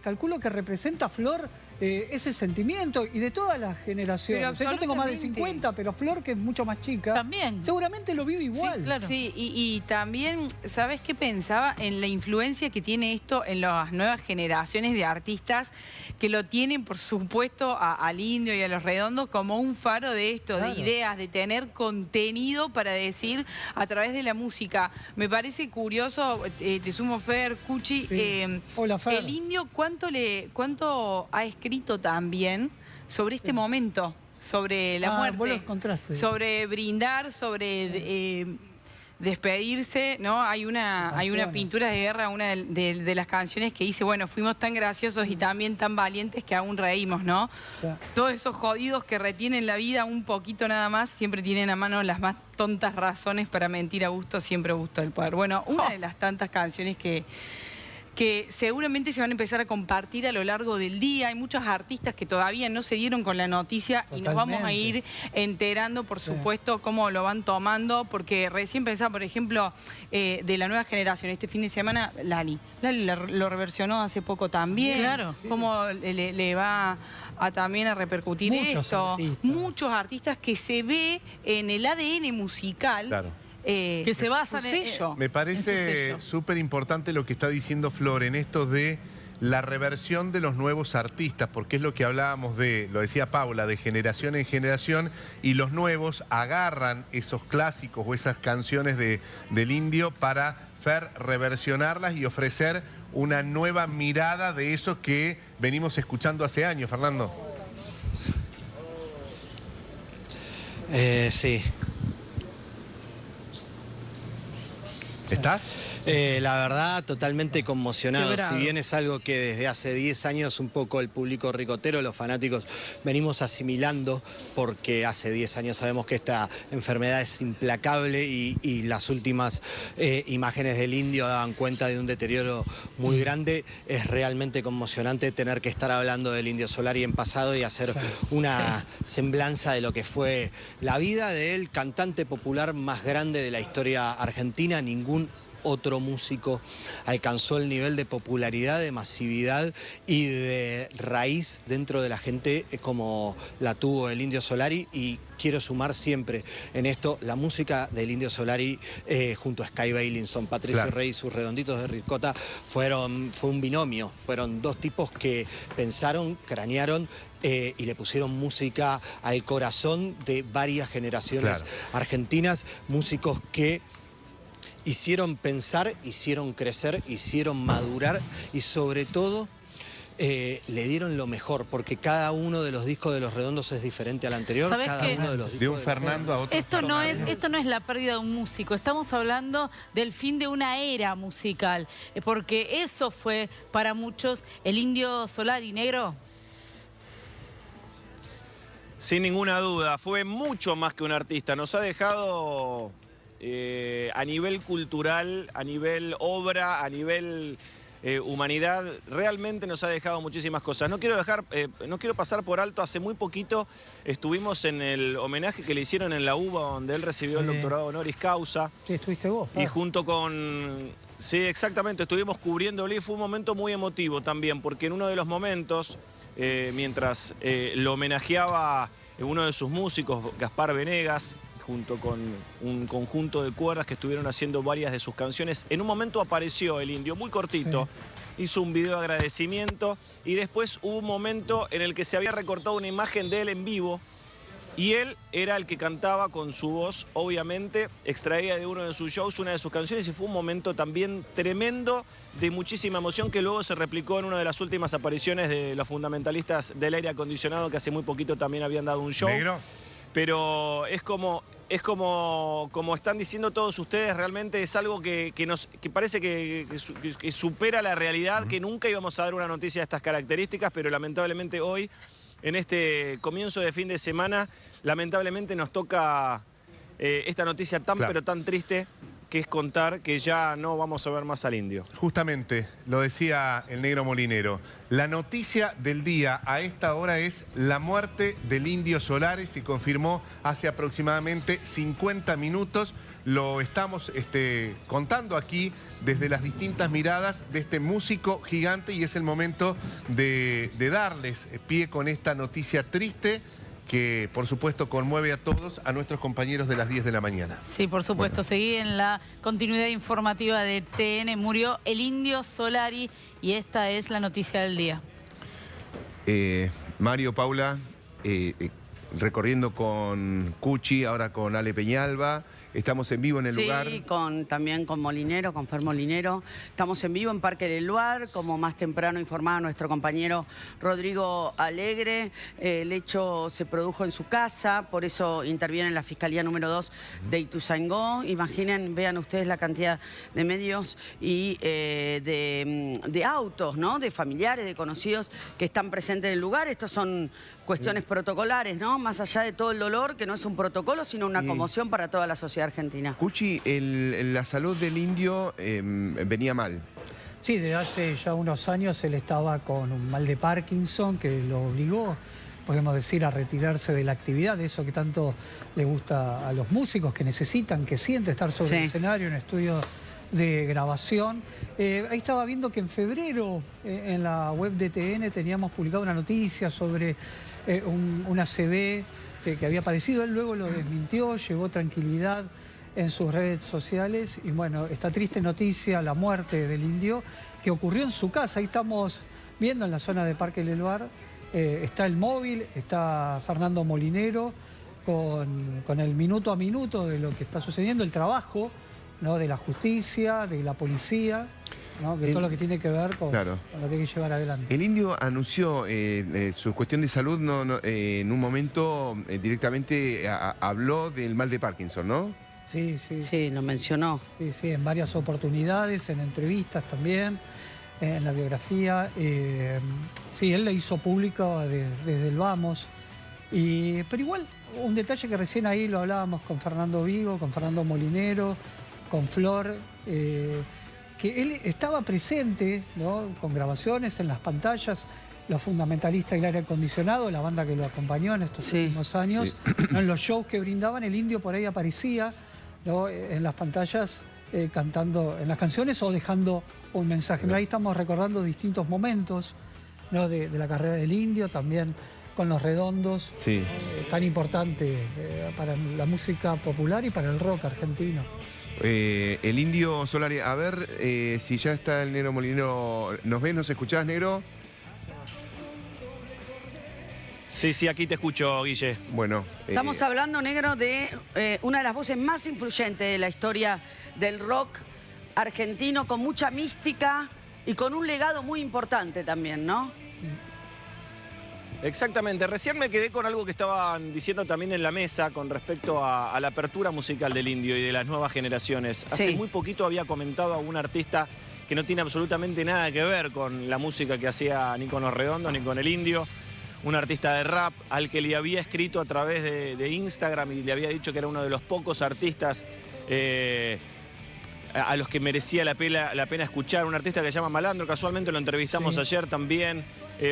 Calculo que representa, Flor, ese sentimiento y de todas las generaciones. Yo tengo más de 50, pero Flor, que es mucho más chica, también seguramente lo vive igual. Sí, claro. Sí, y también, ¿sabes qué pensaba? En la influencia que tiene esto en las nuevas generaciones de artistas que lo tienen, por supuesto, al Indio y a Los Redondos como un faro de esto, de ideas, de tener contenido para decir a través de la música. Me parece curioso, te sumo, Fer, Cuchi, Hola, Fer. el Indio, ¿cuánto ha escrito también sobre este momento? Sobre la muerte, vos lo encontraste. Sobre brindar, sobre despedirse, ¿no? Hay una pintura de guerra, una de las canciones que dice, bueno, fuimos tan graciosos y también tan valientes que aún reímos, ¿no? Todos esos jodidos que retienen la vida un poquito nada más, siempre tienen a mano las más tontas razones para mentir a gusto, siempre gusto del poder. Bueno, una de las tantas canciones que seguramente se van a empezar a compartir a lo largo del día. Hay muchos artistas que todavía no se dieron con la noticia y nos vamos a ir enterando, por supuesto, cómo lo van tomando, porque recién pensaba, por ejemplo, de la nueva generación. Este fin de semana, Lali lo reversionó hace poco también. Claro. Cómo le va también a repercutir muchos artistas que se ve en el ADN musical. Claro. Que se basan en ello. Me parece súper importante lo que está diciendo Flor en esto de la reversión de los nuevos artistas, porque es lo que hablábamos lo decía Paula, de generación en generación, y los nuevos agarran esos clásicos o esas canciones del Indio para reversionarlas y ofrecer una nueva mirada de eso que venimos escuchando hace años, Fernando. Sí. ¿Estás? La verdad, totalmente conmocionado. Si bien es algo que desde hace 10 años un poco el público ricotero, los fanáticos, venimos asimilando, porque hace 10 años sabemos que esta enfermedad es implacable y las últimas imágenes del Indio daban cuenta de un deterioro muy grande. Es realmente conmocionante tener que estar hablando del Indio Solari en pasado y hacer una semblanza de lo que fue la vida del cantante popular más grande de la historia argentina. Ningún otro músico alcanzó el nivel de popularidad, de masividad y de raíz dentro de la gente como la tuvo el Indio Solari. Y quiero sumar siempre en esto la música del Indio Solari junto a Sky Bailinson. Patricio Rey y sus Redonditos de Ricota fue un binomio, fueron dos tipos que pensaron, cranearon y le pusieron música al corazón de varias generaciones argentinas, músicos que hicieron pensar, hicieron crecer, hicieron madurar y sobre todo le dieron lo mejor, porque cada uno de los discos de Los Redondos es diferente al anterior. Cada uno de los discos de un Fernando a otro. Esto no es la pérdida de un músico, estamos hablando del fin de una era musical, porque eso fue para muchos el Indio Solari. Negro. Sin ninguna duda, fue mucho más que un artista. Nos ha dejado a nivel cultural, a nivel obra, a nivel humanidad, realmente nos ha dejado muchísimas cosas. No quiero pasar por alto, hace muy poquito estuvimos en el homenaje que le hicieron en la UBA, donde él recibió el doctorado honoris causa. Sí, estuviste vos, Fer. Y junto con... Sí, exactamente, estuvimos cubriéndole y fue un momento muy emotivo también, porque en uno de los momentos, mientras lo homenajeaba uno de sus músicos, Gaspar Venegas, junto con un conjunto de cuerdas que estuvieron haciendo varias de sus canciones, en un momento apareció el Indio, muy cortito, hizo un video de agradecimiento y después hubo un momento en el que se había recortado una imagen de él en vivo y él era el que cantaba con su voz, obviamente, extraía de uno de sus shows una de sus canciones y fue un momento también tremendo de muchísima emoción que luego se replicó en una de las últimas apariciones de los fundamentalistas del aire acondicionado, que hace muy poquito también habían dado un show. ¿Negro? Pero es como están diciendo todos ustedes, realmente es algo que parece que supera la realidad, que nunca íbamos a dar una noticia de estas características, pero lamentablemente hoy, en este comienzo de fin de semana, lamentablemente nos toca esta noticia tan pero tan triste, que es contar que ya no vamos a ver más al Indio. Justamente, lo decía el Negro Molinero, la noticia del día a esta hora es la muerte del Indio Solari. Se confirmó hace aproximadamente 50 minutos. Lo estamos contando aquí desde las distintas miradas de este músico gigante y es el momento de darles pie con esta noticia triste que por supuesto conmueve a todos, a nuestros compañeros de las 10 de la mañana. Sí, por supuesto. Seguí en la continuidad informativa de TN. Murió el Indio Solari y esta es la noticia del día. Mario, Paula, recorriendo con Cuchi, ahora con Ale Peñalba. Estamos en vivo en el lugar. Sí, también con Molinero, con Fer Molinero. Estamos en vivo en Parque del Luar, como más temprano informaba nuestro compañero Rodrigo Alegre. El hecho se produjo en su casa, por eso interviene la Fiscalía número 2 de Ituzaingó. Imaginen, vean ustedes la cantidad de medios y de autos, ¿no? De familiares, de conocidos que están presentes en el lugar. Estos son cuestiones protocolares, ¿no? Más allá de todo el dolor, que no es un protocolo, sino una conmoción para toda la sociedad argentina. Cuchi, la salud del Indio venía mal. Sí, desde hace ya unos años él estaba con un mal de Parkinson que lo obligó, podemos decir, a retirarse de la actividad, de eso que tanto le gusta a los músicos, que necesitan, que sienten estar sobre el escenario, en estudio de grabación. Ahí estaba viendo que en febrero en la web de TN teníamos publicado una noticia sobre una ACV que había padecido. Él luego lo desmintió, llevó tranquilidad en sus redes sociales y bueno, esta triste noticia, la muerte del Indio, que ocurrió en su casa. Ahí estamos viendo en la zona de Parque del Luar, está el móvil, está Fernando Molinero con el minuto a minuto de lo que está sucediendo, el trabajo, ¿no? De la justicia, de la policía, ¿no? Que son lo que tiene que ver con lo que hay que llevar adelante. El Indio anunció su cuestión de salud en un momento directamente habló del mal de Parkinson, ¿no? Sí, sí. Sí, lo mencionó. Sí, sí, en varias oportunidades, en entrevistas también, en la biografía. Sí, él le hizo público desde el Vamos. Pero igual, un detalle que recién ahí lo hablábamos con Fernando Vigo, con Fernando Molinero, con Flor, que él estaba presente, ¿no? Con grabaciones en las pantallas, los fundamentalistas del aire acondicionado, la banda que lo acompañó en estos últimos años, ¿no? En los shows que brindaban, el Indio por ahí aparecía, ¿no? En las pantallas cantando en las canciones o dejando un mensaje. Ahí estamos recordando distintos momentos, ¿no? de la carrera del Indio, también con Los Redondos, Sí. Tan importante para la música popular y para el rock argentino. El Indio Solari, a ver si ya está el Negro Molinero. ¿Nos ves, nos escuchás, Negro? Sí, aquí te escucho, Guille. Bueno. Estamos hablando, Negro, de una de las voces más influyentes de la historia del rock argentino, con mucha mística y con un legado muy importante también, ¿no? Exactamente, recién me quedé con algo que estaban diciendo también en la mesa con respecto a la apertura musical del Indio y de las nuevas generaciones. Hace muy poquito había comentado a un artista que no tiene absolutamente nada que ver con la música que hacía ni con Los Redondos ni con el Indio. Un artista de rap al que le había escrito a través de Instagram y le había dicho que era uno de los pocos artistas a los que merecía la pena escuchar. Un artista que se llama Malandro, casualmente lo entrevistamos ayer también.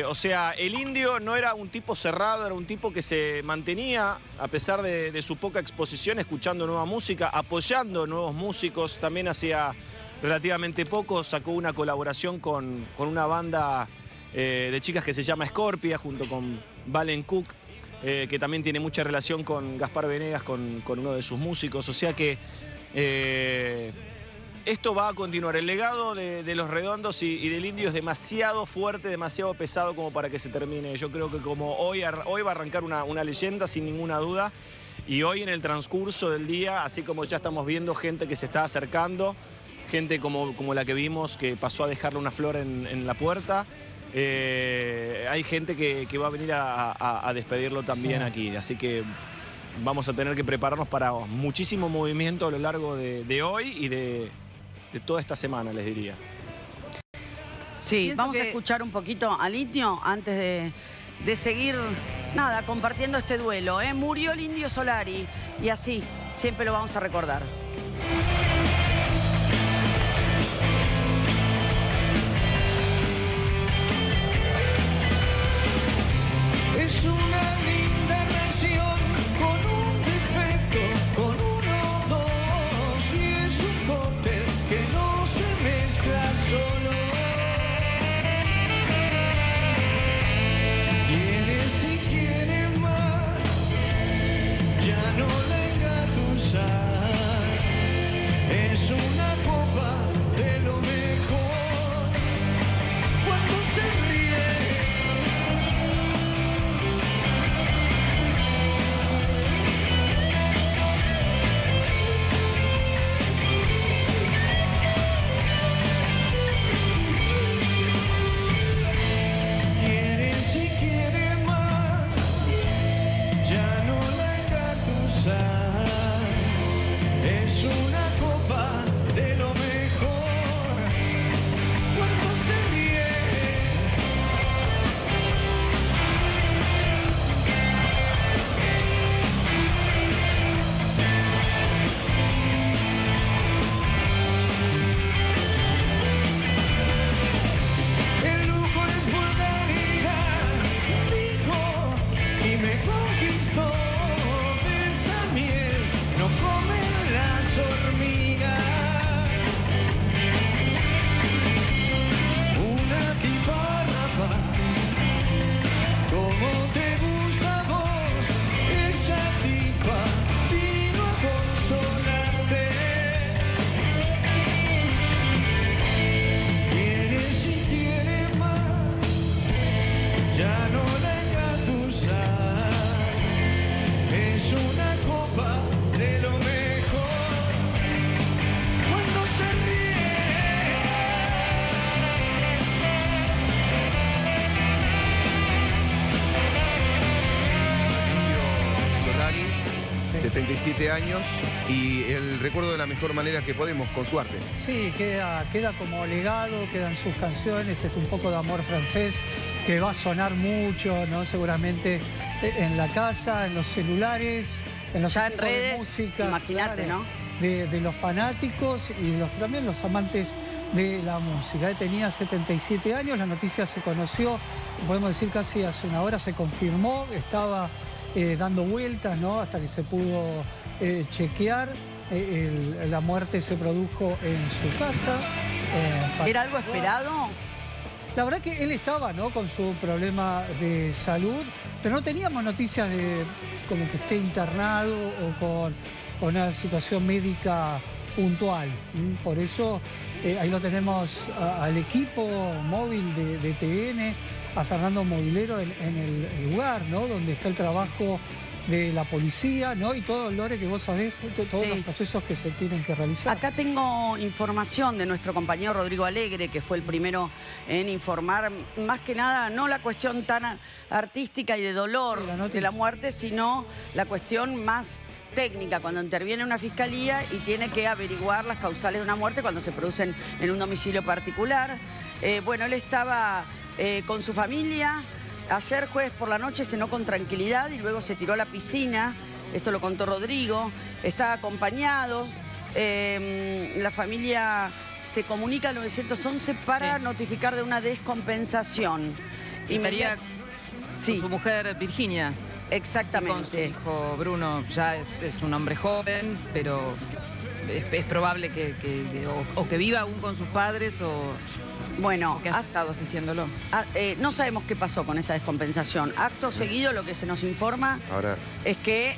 O sea, el Indio no era un tipo cerrado, era un tipo que se mantenía, a pesar de su poca exposición, escuchando nueva música, apoyando nuevos músicos. También hacía relativamente poco sacó una colaboración con una banda de chicas que se llama Scorpia, junto con Valen Cook, que también tiene mucha relación con Gaspar Venegas, con uno de sus músicos. O sea que esto va a continuar. El legado de Los Redondos y del Indio es demasiado fuerte, demasiado pesado como para que se termine. Yo creo que como hoy va a arrancar una leyenda sin ninguna duda. Y hoy en el transcurso del día, así como ya estamos viendo gente que se está acercando, gente como la que vimos que pasó a dejarle una flor en la puerta, hay gente que va a venir a despedirlo también aquí. Así que vamos a tener que prepararnos para muchísimo movimiento a lo largo de hoy y de toda esta semana, les diría. Sí, Pienso vamos a que- escuchar un poquito al Indio antes de seguir, nada, compartiendo este duelo. Murió el Indio Solari y así siempre lo vamos a recordar. Es una linda relación con un defecto, con uno, dos, y es un cóctel que no se mezcla solo. Quieres y quiere más, ya no la engatusar. Es una copa de lo mejor cuando se ríe. Quieres y quiere más, ya no la engatusas. Es una copa de lo mejor cuando se ríe. El lujo es vulgaridad, dijo, y me conquistó. De esa miel no comen las hormigas. Una tipa rapaz, como te gusta a vos, esa tipa vino a consolarte. Quieres y quiere más, ya no la engatusas. Es una copa de lo mejor cuando se ríe. Solari, 77 años, y el recuerdo de la mejor manera que podemos, con su arte. Sí, queda como legado, quedan sus canciones, un poco de amor francés que va a sonar mucho, ¿no? Seguramente en la casa, en los celulares, en los Ya en equipos de redes, música, imagínate, claro, ¿no? De los fanáticos y también los amantes de la música. Tenía 77 años, la noticia se conoció, podemos decir casi hace una hora, se confirmó, estaba dando vueltas, ¿no? Hasta que se pudo chequear. La muerte se produjo en su casa. ¿Era algo esperado? La verdad que él estaba, ¿no?, con su problema de salud, pero no teníamos noticias de como que esté internado o con una situación médica puntual. Por eso ahí lo tenemos al equipo móvil de TN, a Fernando Movilero en el lugar, ¿no?, donde está el trabajo de la policía, ¿no?, y todo, Lore, que vos sabés, todos los procesos que se tienen que realizar. Acá tengo información de nuestro compañero Rodrigo Alegre, que fue el primero en informar, más que nada, no la cuestión tan artística y de dolor de la muerte, sino la cuestión más técnica, cuando interviene una fiscalía y tiene que averiguar las causales de una muerte cuando se producen en un domicilio particular. Bueno, él estaba con su familia. Ayer jueves por la noche cenó con tranquilidad y luego se tiró a la piscina. Esto lo contó Rodrigo. Está acompañado. La familia se comunica al 911 para notificar de una descompensación. Estaría con su mujer Virginia. Exactamente. Con su hijo Bruno. Ya es un hombre joven, pero es probable que viva aún con sus padres o... Bueno, que has estado asistiéndolo. No sabemos qué pasó con esa descompensación. Acto seguido, lo que se nos informa es que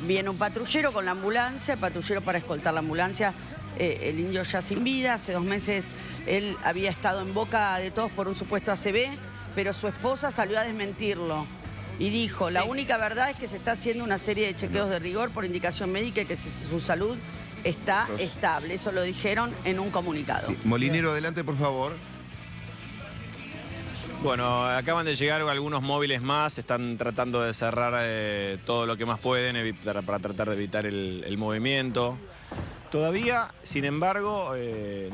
viene un patrullero con la ambulancia, el patrullero para escoltar la ambulancia. El indio ya sin vida. Hace 2 meses él había estado en boca de todos por un supuesto ACV, pero su esposa salió a desmentirlo y dijo, la única verdad es que se está haciendo una serie de chequeos de rigor por indicación médica y que su salud está estable. Eso lo dijeron en un comunicado. Molinero, adelante, por favor. Bueno, acaban de llegar algunos móviles más, están tratando de cerrar todo lo que más pueden para tratar de evitar el movimiento. Todavía, sin embargo,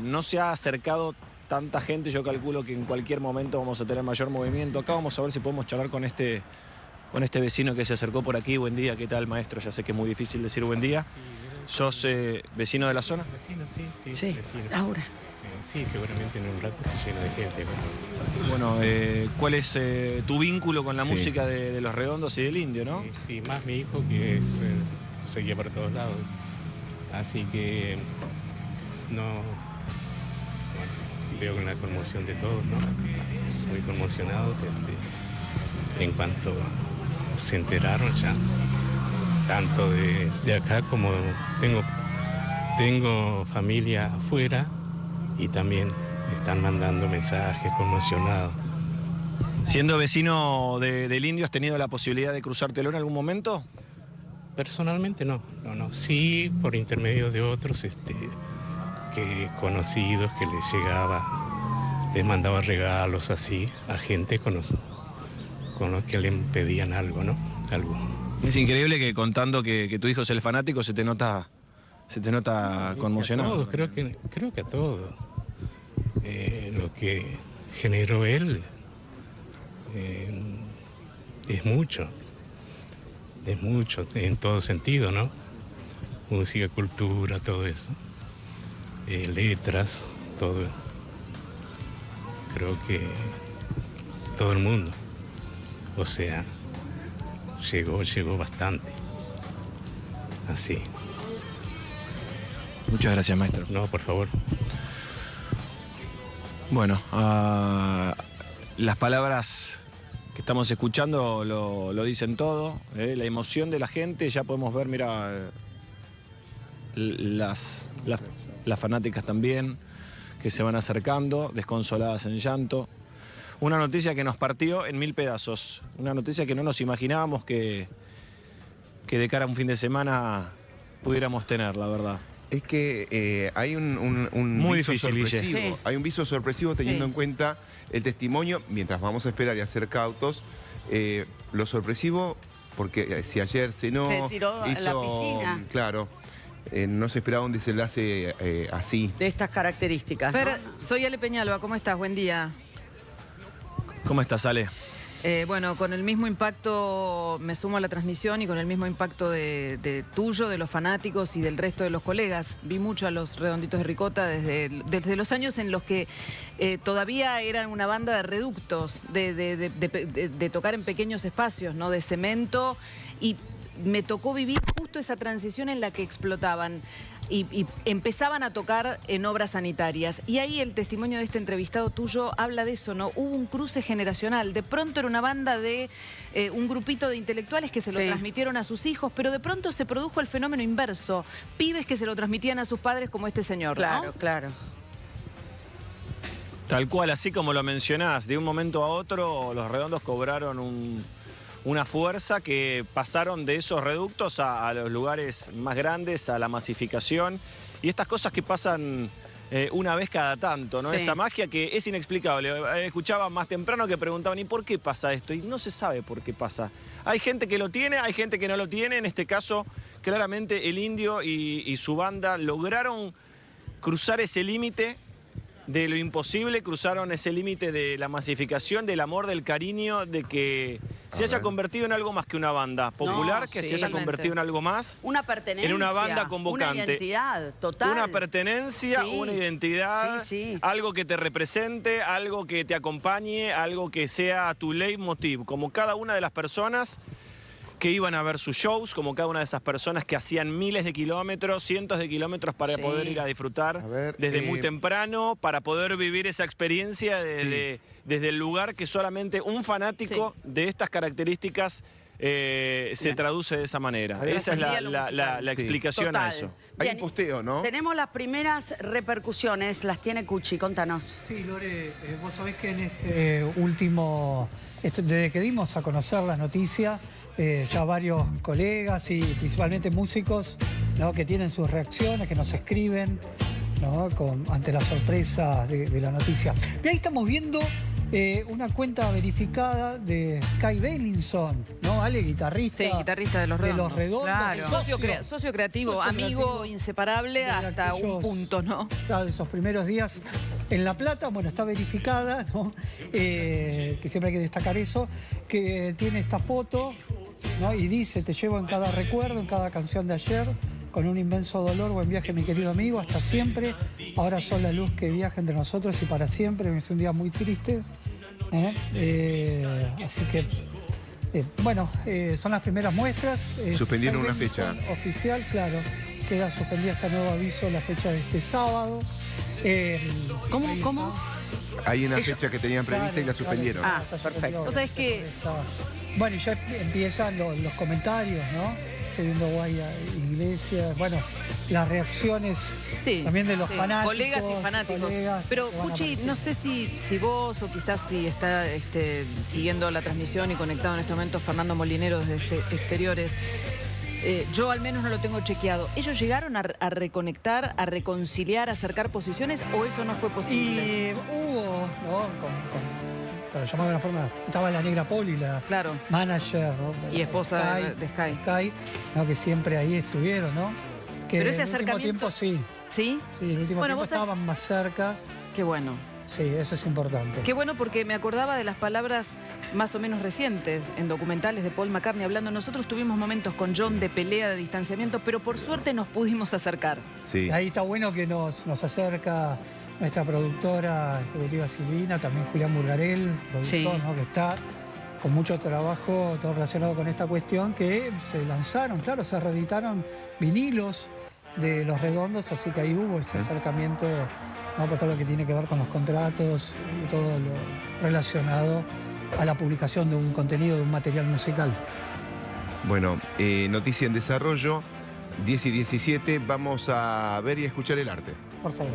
no se ha acercado tanta gente. Yo calculo que en cualquier momento vamos a tener mayor movimiento. Acá vamos a ver si podemos charlar con este vecino que se acercó por aquí. Buen día, ¿qué tal, maestro? Ya sé que es muy difícil decir buen día. ¿Sos vecino de la zona? Vecino, sí. Sí, vecino. Laura. Sí, seguramente en un rato se llena de gente. Bueno, ¿cuál es tu vínculo con la música de Los Redondos y del Indio, no? Sí, más mi hijo, que es seguía por todos lados. Así que bueno, veo con la conmoción de todos, ¿no? Muy conmocionados en cuanto se enteraron ya. Tanto de acá como tengo familia afuera y también están mandando mensajes conmocionados. Siendo vecino del Indio, ¿has tenido la posibilidad de cruzártelo en algún momento? Personalmente no. Sí, por intermedio de otros que conocidos que les llegaba, les mandaba regalos así a gente con los que le pedían algo, ¿no? Algo. Es increíble que contando que tu hijo es el fanático se te nota conmocionado. Creo que a todos. Lo que generó él es mucho en todo sentido, ¿no? Música, cultura, todo eso. Letras, todo. Creo que todo el mundo. O sea, llegó bastante. Así. Muchas gracias, maestro. No, por favor. Bueno, las palabras que estamos escuchando lo dicen todo. La emoción de la gente, ya podemos ver, mira, las fanáticas también, que se van acercando, desconsoladas en llanto. Una noticia que nos partió en 1000 pedazos. Una noticia que no nos imaginábamos que de cara a un fin de semana pudiéramos tener, la verdad. Es que hay un muy viso difícil, sorpresivo. Sí. Hay un viso sorpresivo teniendo en cuenta el testimonio, mientras vamos a esperar y a ser cautos. Lo sorpresivo, porque si ayer cenó, se tiró a la piscina. Claro, no se esperaba un desenlace así. De estas características. Fer, soy Ale Peñalba, ¿cómo estás? Buen día. ¿Cómo estás, Ale? Bueno, con el mismo impacto me sumo a la transmisión y con el mismo impacto de tuyo, de los fanáticos y del resto de los colegas. Vi mucho a los Redonditos de Ricota desde los años en los que todavía eran una banda de reductos, de tocar en pequeños espacios, ¿no? De cemento, y me tocó vivir justo esa transición en la que explotaban. y empezaban a tocar en obras sanitarias. Y ahí el testimonio de este entrevistado tuyo habla de eso, ¿no? Hubo un cruce generacional. De pronto era una banda de un grupito de intelectuales que se lo transmitieron a sus hijos, pero de pronto se produjo el fenómeno inverso. Pibes que se lo transmitían a sus padres como este señor, Claro, ¿no? claro. Tal cual, así como lo mencionás, de un momento a otro los Redondos cobraron una fuerza que pasaron de esos reductos a los lugares más grandes, a la masificación. Y estas cosas que pasan una vez cada tanto, ¿no? Sí. Esa magia que es inexplicable. Escuchaba más temprano que preguntaban, ¿y por qué pasa esto? Y no se sabe por qué pasa. Hay gente que lo tiene, hay gente que no lo tiene. En este caso, claramente el Indio y su banda lograron cruzar ese límite de lo imposible, cruzaron ese límite de la masificación, del amor, del cariño, de que se haya convertido en algo más que una banda popular, No, que sí, se haya totalmente. convertido en algo más. Una pertenencia. En una banda convocante. Una identidad total. Una pertenencia, Sí. una identidad, Sí. algo que te represente, algo que te acompañe, algo que sea tu leitmotiv, como cada una de las personas que iban a ver sus shows, como cada una de esas personas que hacían miles de kilómetros, cientos de kilómetros para poder ir a disfrutar desde muy temprano, para poder vivir esa experiencia desde el lugar que solamente un fanático de estas características se traduce de esa manera. Esa es la explicación Total. a eso. Hay un posteo, ¿no? Tenemos las primeras repercusiones, las tiene Cuchi, contanos. Sí, Lore, vos sabés que en este último, desde que dimos a conocer la noticia, ya varios colegas y principalmente músicos, ¿no?, que tienen sus reacciones, que nos escriben, ¿no?, ante la sorpresa de la noticia. Y ahí estamos viendo una cuenta verificada de Sky Bellinson, ¿no? Ale, guitarrista. Sí, guitarrista de Los Redondos. Claro. Socio creativo, amigo inseparable hasta un punto, ¿no? De esos primeros días en La Plata, bueno, está verificada, ¿no? Que siempre hay que destacar eso, que tiene esta foto, ¿no? Y dice, te llevo en cada recuerdo, en cada canción de ayer, con un inmenso dolor, buen viaje, mi querido amigo, hasta siempre. Ahora son la luz que viaja entre nosotros y para siempre. Es un día muy triste. Así que, bueno, son las primeras muestras. Suspendieron una fecha. Oficial, claro. Queda suspendida este nuevo aviso, la fecha de este sábado. ¿Cómo? Hay una fecha que tenían prevista y la suspendieron. Perfecto. O sea, es que... Bueno, y ya empiezan los comentarios, ¿no? Viendo Guaya Iglesias, bueno, las reacciones también de los fanáticos. Colegas y fanáticos. Pero, Cuchi, no sé si vos o quizás si está siguiendo la transmisión y conectado en este momento Fernando Molinero desde exteriores. Yo al menos no lo tengo chequeado. ¿Ellos llegaron a reconectar, a reconciliar, a acercar posiciones o eso no fue posible? Y hubo, ¿no? Para llamarlo de una forma, estaba la Negra Poli, la manager, ¿no? Y esposa de Sky. ¿no? Que siempre ahí estuvieron, ¿no? Que pero ese en el último tiempo sí. ¿Sí? Sí, en el último tiempo estaban más cerca. Qué bueno. Sí, eso es importante. Qué bueno, porque me acordaba de las palabras más o menos recientes en documentales de Paul McCartney hablando. Nosotros tuvimos momentos con John de pelea, de distanciamiento, pero por suerte nos pudimos acercar. Sí. Ahí está bueno que nos acerca nuestra productora ejecutiva Silvina, también Julián Burgarel, productor, ¿no?, que está con mucho trabajo, todo relacionado con esta cuestión, que se lanzaron, claro, se reeditaron vinilos de Los Redondos, así que ahí hubo ese acercamiento, ¿no?, por todo lo que tiene que ver con los contratos y todo lo relacionado a la publicación de un contenido, de un material musical. Bueno, noticia en desarrollo, 10 y 17, vamos a ver y a escuchar el arte. Por favor.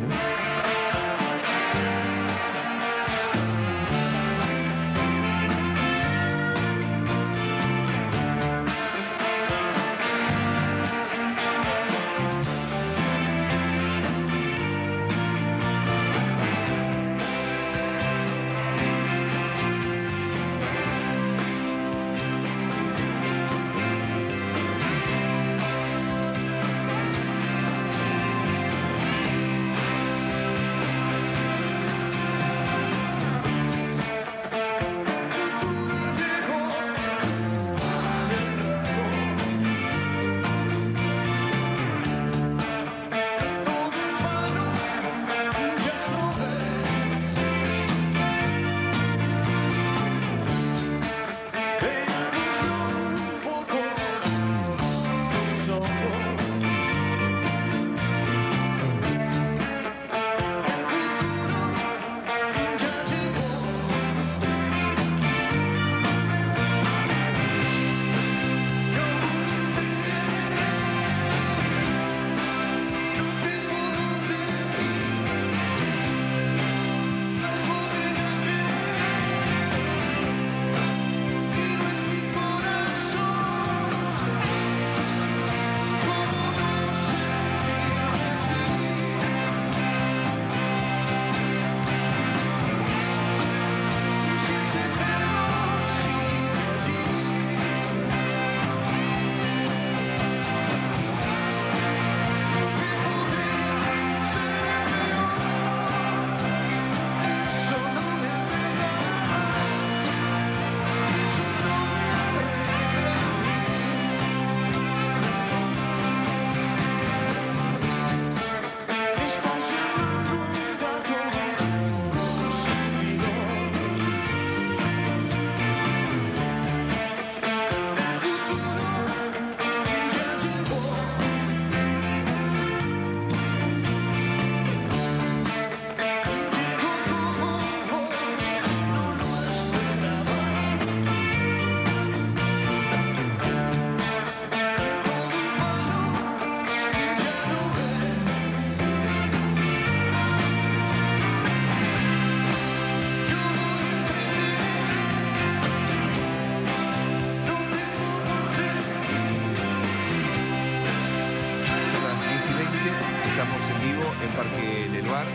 Parque Leluar,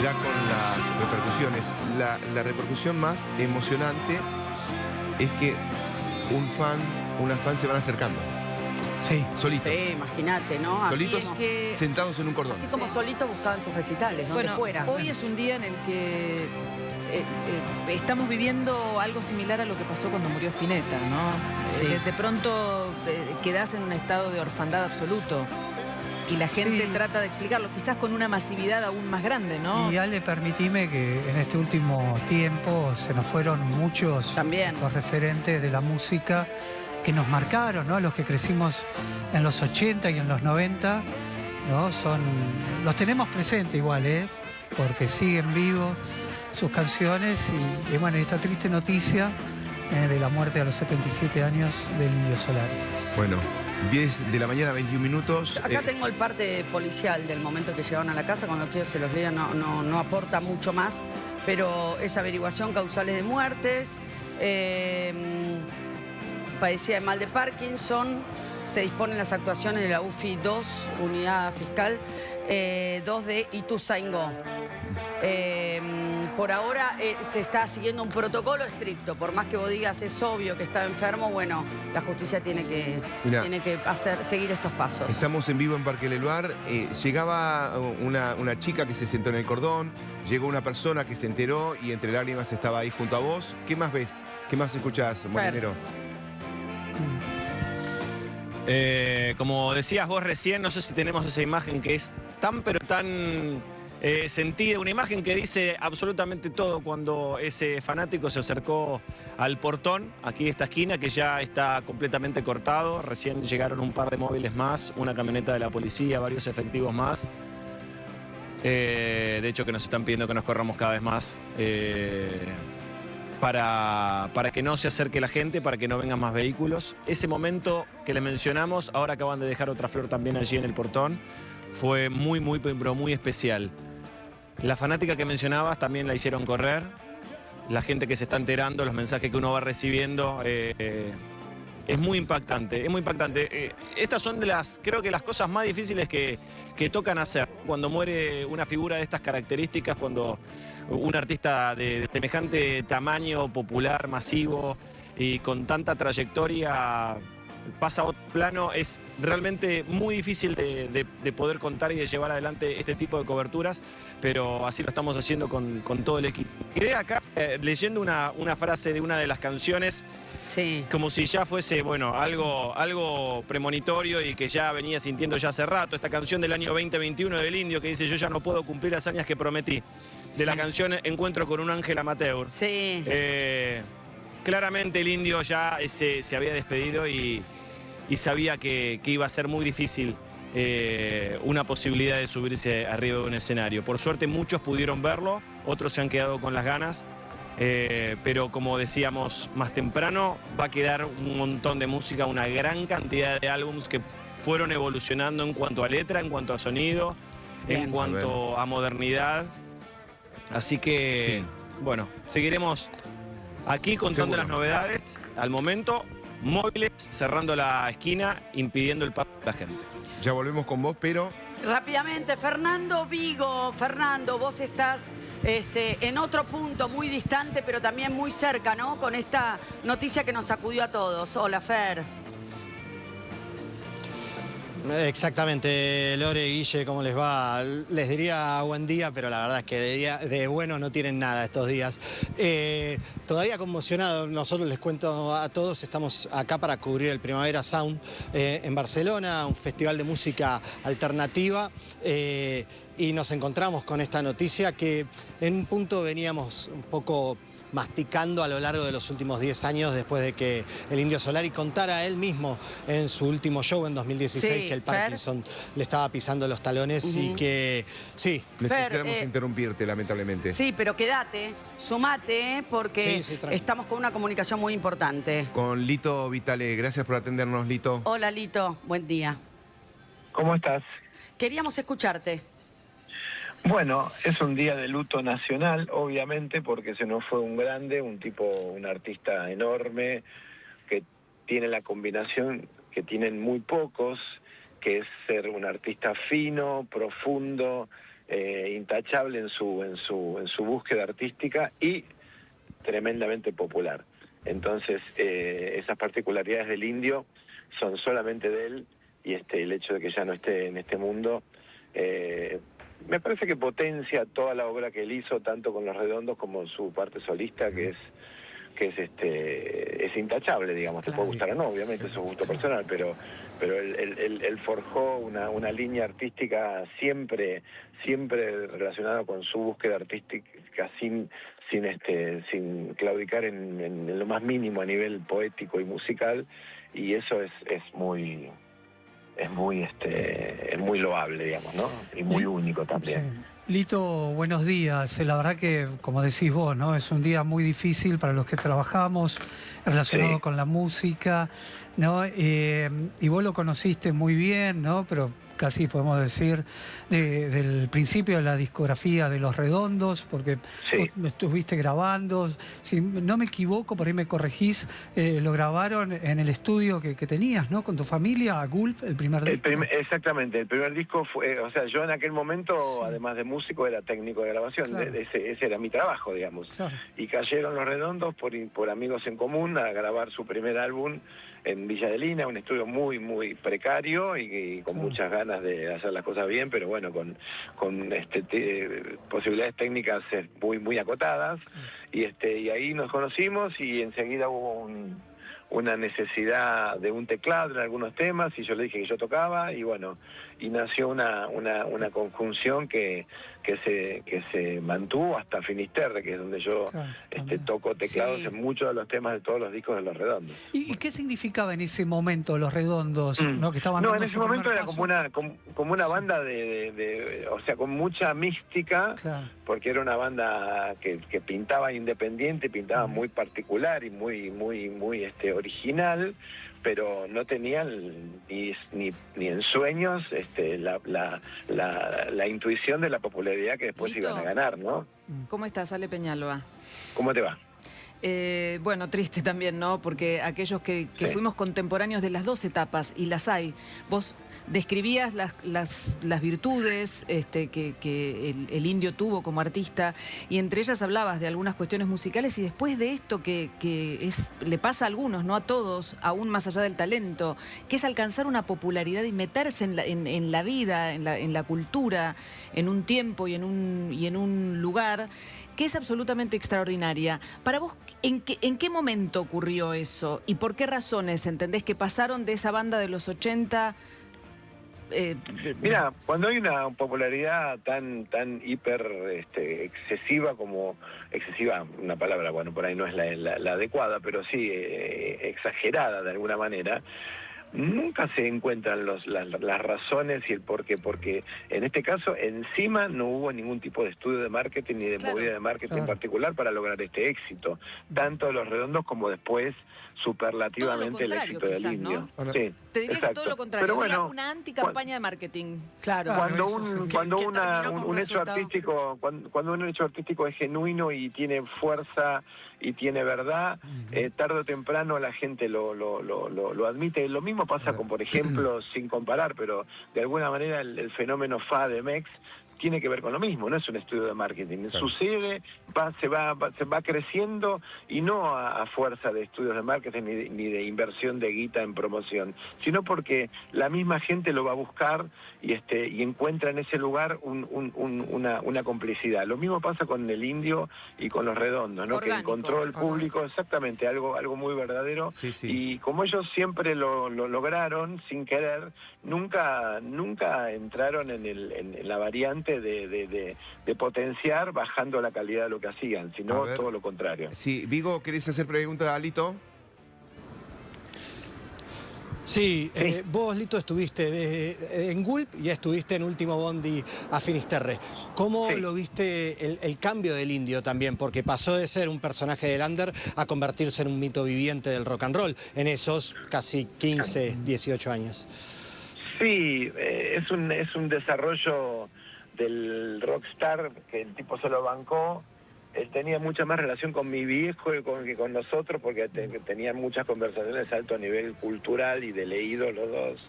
ya con las repercusiones. La repercusión más emocionante es que una fan se van acercando. Sí. Solitos. Imagínate, ¿no? Así Solitos, es que- sentados en un cordón. Así como solitos buscaban sus recitales, donde Bueno, fuera. hoy es un día en el que estamos viviendo algo similar a lo que pasó cuando murió Spinetta, ¿no? Sí. De pronto quedás en un estado de orfandad absoluto y la gente Sí. trata de explicarlo, quizás con una masividad aún más grande, ¿no? Y Ale, permitime que en este último tiempo se nos fueron muchos los referentes de la música que nos marcaron, ¿no? Los que crecimos en los 80 y en los 90, ¿no? Los tenemos presentes igual, porque siguen vivos sus canciones y bueno, esta triste noticia de la muerte a los 77 años del Indio Solari. Bueno, 10 de la mañana, 21 minutos. Acá tengo el parte policial del momento que llegaron a la casa. Cuando quiero se los lea, no aporta mucho más. Pero es averiguación causales de muertes. Padecía de mal de Parkinson. Se disponen las actuaciones de la UFI 2, Unidad Fiscal 2 de Ituzaingó. Por ahora se está siguiendo un protocolo estricto. Por más que vos digas es obvio que estaba enfermo, bueno, la justicia tiene que seguir estos pasos. Estamos en vivo en Parque Leluar. Llegaba una chica que se sentó en el cordón, llegó una persona que se enteró y entre lágrimas estaba ahí junto a vos. ¿Qué más ves? ¿Qué más escuchás, Molinero? Como decías vos recién, no sé si tenemos esa imagen que es tan pero tan sentida, una imagen que dice absolutamente todo cuando ese fanático se acercó al portón, aquí esta esquina que ya está completamente cortado. Recién llegaron un par de móviles más, una camioneta de la policía, varios efectivos más. De hecho que nos están pidiendo que nos corramos cada vez más para que no se acerque la gente, para que no vengan más vehículos. Ese momento que le mencionamos, ahora acaban de dejar otra flor también allí en el portón, fue pero muy especial. La fanática que mencionabas también la hicieron correr. La gente que se está enterando, los mensajes que uno va recibiendo, es muy impactante, es muy impactante. Estas son creo que las cosas más difíciles que tocan hacer. Cuando muere una figura de estas características, cuando un artista de semejante tamaño, popular, masivo y con tanta trayectoria pasa a otro plano, es realmente muy difícil de poder contar y de llevar adelante este tipo de coberturas, pero así lo estamos haciendo con todo el equipo. Quedé acá leyendo una frase de una de las canciones, como si ya fuese, bueno, algo premonitorio y que ya venía sintiendo ya hace rato. Esta canción del año 2021 del Indio que dice: yo ya no puedo cumplir hazañas que prometí. De la canción Encuentro con un ángel amateur. Sí. Claramente el Indio ya se había despedido y sabía que iba a ser muy difícil una posibilidad de subirse arriba de un escenario. Por suerte muchos pudieron verlo, otros se han quedado con las ganas, pero como decíamos más temprano, va a quedar un montón de música, una gran cantidad de álbumes que fueron evolucionando en cuanto a letra, en cuanto a sonido, en cuanto a modernidad. Así que, bueno, seguiremos aquí contando las novedades. Al momento, móviles cerrando la esquina, impidiendo el paso de la gente. Ya volvemos con vos, pero... Rápidamente, Fernando Vigo. Fernando, vos estás en otro punto muy distante, pero también muy cerca, ¿no? Con esta noticia que nos sacudió a todos. Hola, Fer. Exactamente, Lore, Guille, ¿cómo les va? Les diría buen día, pero la verdad es que de bueno no tienen nada estos días. Todavía conmocionado, nosotros les cuento a todos, estamos acá para cubrir el Primavera Sound en Barcelona, un festival de música alternativa, y nos encontramos con esta noticia que en un punto veníamos un poco masticando a lo largo de los últimos 10 años después de que el Indio Solari contara él mismo en su último show en 2016 que el Parkinson le estaba pisando los talones y que... Sí. Necesitamos interrumpirte, lamentablemente. Sí, pero quédate, sumate, porque estamos con una comunicación muy importante. Con Lito Vitale. Gracias por atendernos, Lito. Hola, Lito. Buen día. ¿Cómo estás? Queríamos escucharte. Bueno, es un día de luto nacional, obviamente, porque se nos fue un grande, un artista enorme, que tiene la combinación que tienen muy pocos, que es ser un artista fino, profundo, intachable en su búsqueda artística y tremendamente popular. Entonces, esas particularidades del Indio son solamente de él, y el hecho de que ya no esté en este mundo me parece que potencia toda la obra que él hizo, tanto con Los Redondos como su parte solista, que es intachable, digamos. Te puede gustar o no, obviamente, es un gusto personal, pero él forjó una línea artística siempre relacionada con su búsqueda artística, sin claudicar en lo más mínimo a nivel poético y musical, y eso es muy loable, digamos, ¿no? Y muy único también. Sí. Lito, buenos días. La verdad que, como decís vos, ¿no? Es un día muy difícil para los que trabajamos relacionado con la música, ¿no? Y vos lo conociste muy bien, ¿no? Pero casi podemos decir del principio de la discografía de Los Redondos, porque vos estuviste grabando, si no me equivoco, por ahí me corregís, lo grabaron en el estudio que tenías, ¿no? Con tu familia, Gulp, el primer disco. Exactamente, el primer disco fue, o sea, yo en aquel momento, además de músico, era técnico de grabación, claro. Ese era mi trabajo, digamos. Claro. Y cayeron Los Redondos por amigos en común a grabar su primer álbum en Villa de Lina, un estudio muy, muy precario y con muchas ganas de hacer las cosas bien, pero bueno, con posibilidades técnicas muy, muy acotadas. Y ahí nos conocimos y enseguida hubo una necesidad de un teclado en algunos temas, y yo le dije que yo tocaba, y bueno, y nació una conjunción que se mantuvo hasta Finisterre, que es donde yo toco teclados en muchos de los temas de todos los discos de Los Redondos. ¿Y qué significaba en ese momento Los Redondos? ¿No? Que estaban en ese momento era como una banda o sea, con mucha mística, porque era una banda que pintaba independiente, pintaba muy particular y muy original, pero no tenían ni en sueños la intuición de la popularidad que después Lito, iban a ganar, ¿no? ¿Cómo estás, Ale Peñalba? ¿Cómo te va? Bueno, triste también, ¿no? Porque aquellos que fuimos contemporáneos de las dos etapas, y las hay, vos describías las virtudes que el Indio tuvo como artista, y entre ellas hablabas de algunas cuestiones musicales, y después de esto que le pasa a algunos, no a todos, aún más allá del talento, que es alcanzar una popularidad y meterse en la vida, en la cultura, en un tiempo y en un lugar que es absolutamente extraordinaria. Para vos, ¿en qué momento ocurrió eso? ¿Y por qué razones entendés que pasaron de esa banda de los 80? Mira, cuando hay una popularidad tan hiper excesiva como... Excesiva, una palabra, bueno, por ahí no es la adecuada, pero sí exagerada de alguna manera, nunca se encuentran las razones y el porqué, porque en este caso encima no hubo ningún tipo de estudio de marketing ni de movida de marketing en particular para lograr este éxito, tanto de Los Redondos como después superlativamente el éxito del Indio. ¿No? Sí, te diría que todo lo contrario, pero bueno, una anticampaña de marketing. Claro. Cuando un hecho artístico, cuando un hecho artístico es genuino y tiene fuerza y tiene verdad, tarde o temprano la gente lo admite. Lo mismo pasa con, por ejemplo, sin comparar, pero de alguna manera el fenómeno FA de MEX tiene que ver con lo mismo, no es un estudio de marketing. Claro. Sucede, se va creciendo, y no a fuerza de estudios de marketing ni de inversión de guita en promoción, sino porque la misma gente lo va a buscar y encuentra en ese lugar una complicidad. Lo mismo pasa con el Indio y con Los Redondos, ¿no? Orgánico. Que encontró el público exactamente algo muy verdadero. Y como ellos siempre lo lograron sin querer, nunca entraron en la variante de potenciar bajando la calidad de lo que hacían, sino todo lo contrario. Sí, Vigo, ¿querés hacer pregunta a Lito? Sí, vos, Lito, estuviste en Gulp y estuviste en Último Bondi a Finisterre. ¿Cómo lo viste el cambio del Indio también? Porque pasó de ser un personaje del under a convertirse en un mito viviente del rock and roll en esos casi 15, 18 años. Sí, es un desarrollo del rockstar que el tipo se lo bancó. Él tenía mucha más relación con mi viejo que con nosotros, porque tenían muchas conversaciones de alto nivel cultural y de leído los dos.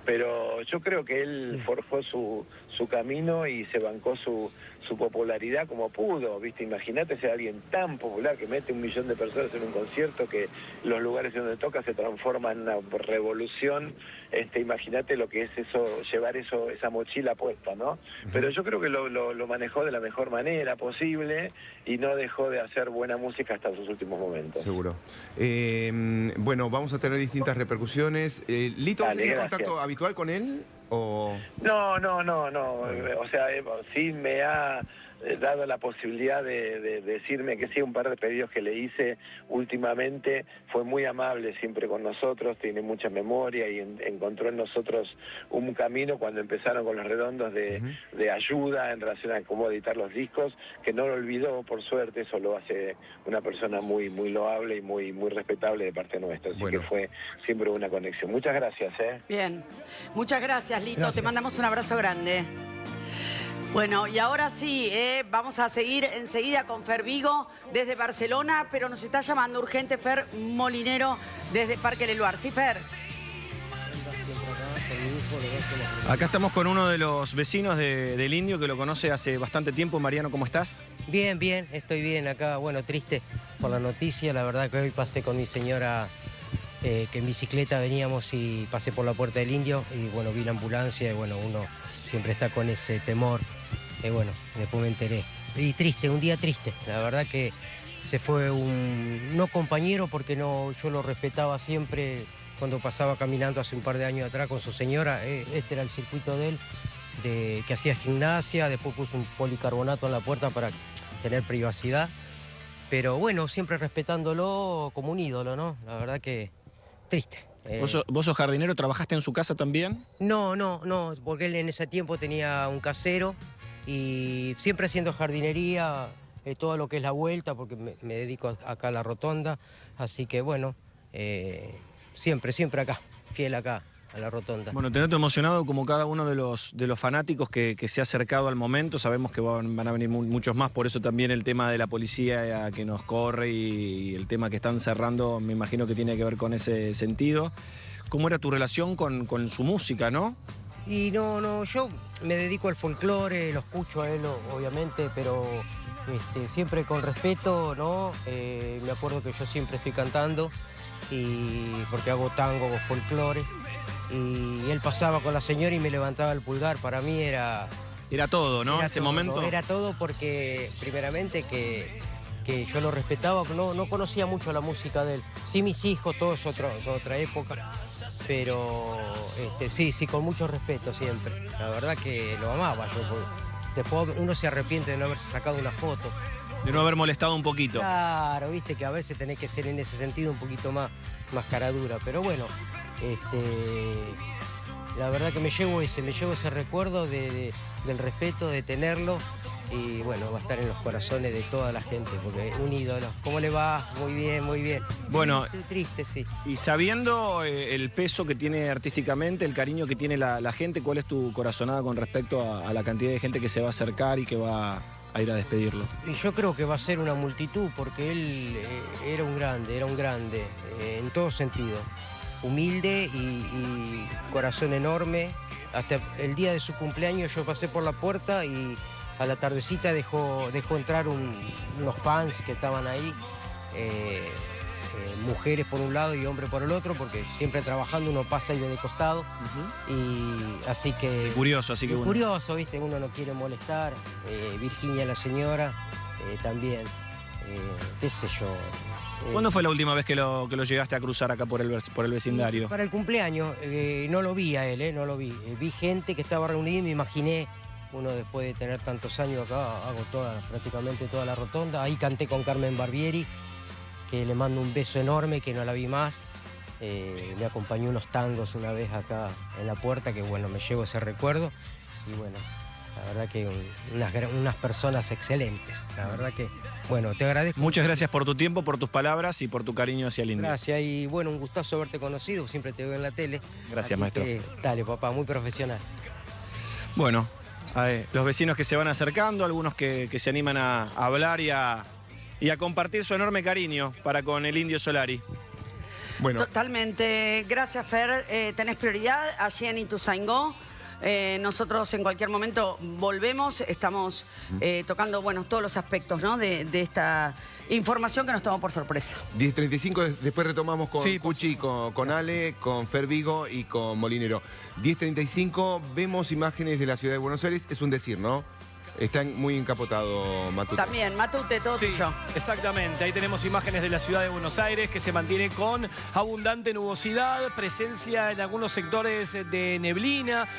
pero yo creo que él forjó su camino y se bancó su popularidad como pudo, ¿viste? Imagínate ser alguien tan popular que mete 1 millón de personas en un concierto, que los lugares donde toca se transforman en una revolución. Imagínate lo que es eso, llevar esa mochila puesta, ¿no? Pero yo creo que lo manejó de la mejor manera posible y no dejó de hacer buena música hasta sus últimos momentos. Seguro. Bueno, vamos a tener distintas repercusiones. Lito, Dale, ¿tienes gracias. contacto habitual con él? ¿O? No. O sea, sí me ha dado la posibilidad de decirme que sí, un par de pedidos que le hice últimamente. Fue muy amable siempre con nosotros, tiene mucha memoria y encontró en nosotros un camino cuando empezaron con Los Redondos de ayuda en relación a cómo editar los discos, que no lo olvidó, por suerte. Eso lo hace una persona muy loable y muy respetable de parte nuestra. Así que fue siempre una conexión. Muchas gracias. Bien, muchas gracias, Lito. Te mandamos un abrazo grande. Bueno, y ahora sí, vamos a seguir enseguida con Fer Vigo desde Barcelona, pero nos está llamando urgente Fer Molinero desde Parque Leluar. ¿Sí, Fer? Acá estamos con uno de los vecinos del Indio que lo conoce hace bastante tiempo. Mariano, ¿cómo estás? Bien, estoy bien acá. Bueno, triste por la noticia. La verdad que hoy pasé con mi señora, que en bicicleta veníamos y pasé por la Puerta del Indio y bueno, vi la ambulancia y bueno, uno siempre está con ese temor. Y bueno, después me enteré. Y triste, un día triste. La verdad que se fue un no compañero porque no, yo lo respetaba siempre cuando pasaba caminando hace un par de años atrás con su señora. Este era el circuito de él, que hacía gimnasia, después puso un policarbonato en la puerta para tener privacidad. Pero bueno, siempre respetándolo como un ídolo, ¿no? La verdad que triste. ¿Vos sos jardinero? ¿Trabajaste en su casa también? No, porque él en ese tiempo tenía un casero y siempre haciendo jardinería, todo lo que es la vuelta, porque me dedico acá a la rotonda, así que bueno, siempre acá, fiel acá a la rotonda. Bueno, te noto emocionado como cada uno de los fanáticos que se ha acercado al momento. Sabemos que van a venir muchos más, por eso también el tema de la policía que nos corre y el tema que están cerrando, me imagino que tiene que ver con ese sentido. ¿Cómo era tu relación con su música, no? Y no, yo me dedico al folclore, lo escucho a él, obviamente, pero siempre con respeto, ¿no? Me acuerdo que yo siempre estoy cantando, porque hago tango o folclore, y él pasaba con la señora y me levantaba el pulgar. Para mí era todo, ¿no? Ese momento. Era todo porque, primeramente, que yo lo respetaba, no conocía mucho la música de él. Sí, mis hijos, todo es otra época. Pero sí, con mucho respeto siempre. La verdad que lo amaba yo. Después uno se arrepiente de no haberse sacado una foto. De no haber molestado un poquito. Claro, viste que a veces tenés que ser en ese sentido un poquito más cara dura. Pero bueno, la verdad que me llevo ese recuerdo del respeto, de tenerlo. Y bueno, va a estar en los corazones de toda la gente, porque es un ídolo. ¿Cómo le va? Muy bien. Bueno, triste, sí. Y sabiendo el peso que tiene artísticamente, el cariño que tiene la gente, ¿cuál es tu corazonada con respecto a la cantidad de gente que se va a acercar y que va a ir a despedirlo? Y yo creo que va a ser una multitud, porque él era un grande, en todo sentido. Humilde y corazón enorme. Hasta el día de su cumpleaños yo pasé por la puerta y a la tardecita dejó entrar unos fans que estaban ahí, mujeres por un lado y hombres por el otro, porque siempre trabajando uno pasa ahí de costado. Y así que... Curioso, así que bueno. Curioso, ¿viste? Uno no quiere molestar. Virginia, la señora, también, qué sé yo. ¿Cuándo fue la última vez que lo llegaste a cruzar acá por el vecindario? Para el cumpleaños, no lo vi a él, no lo vi. Vi gente que estaba reunida y me imaginé. Uno después de tener tantos años acá, hago prácticamente toda la rotonda. Ahí canté con Carmen Barbieri, que le mando un beso enorme, que no la vi más. Me acompañó unos tangos una vez acá en la puerta, que bueno, me llevo ese recuerdo. Y bueno, la verdad que unas personas excelentes. La verdad que, bueno, te agradezco. Muchas gracias por tu tiempo, por tus palabras y por tu cariño hacia el Indio. Gracias, y bueno, un gustazo haberte conocido, siempre te veo en la tele. Gracias, así maestro. Dale, papá, muy profesional. Bueno, los vecinos que se van acercando, algunos que se animan a hablar y a compartir su enorme cariño para con el Indio Solari. Bueno. Totalmente. Gracias, Fer. Tenés prioridad allí en Ituzaingó. Nosotros en cualquier momento volvemos, estamos tocando todos los aspectos, ¿no? de esta información que nos tomó por sorpresa. 10:35, después retomamos con Cuchi, con Ale, con Fer Vigo y con Molinero. 10:35, vemos imágenes de la ciudad de Buenos Aires, es un decir, ¿no? Está muy encapotado Matute. También, Matute, todo tuyo. Exactamente, ahí tenemos imágenes de la ciudad de Buenos Aires que se mantiene con abundante nubosidad, presencia en algunos sectores de neblina.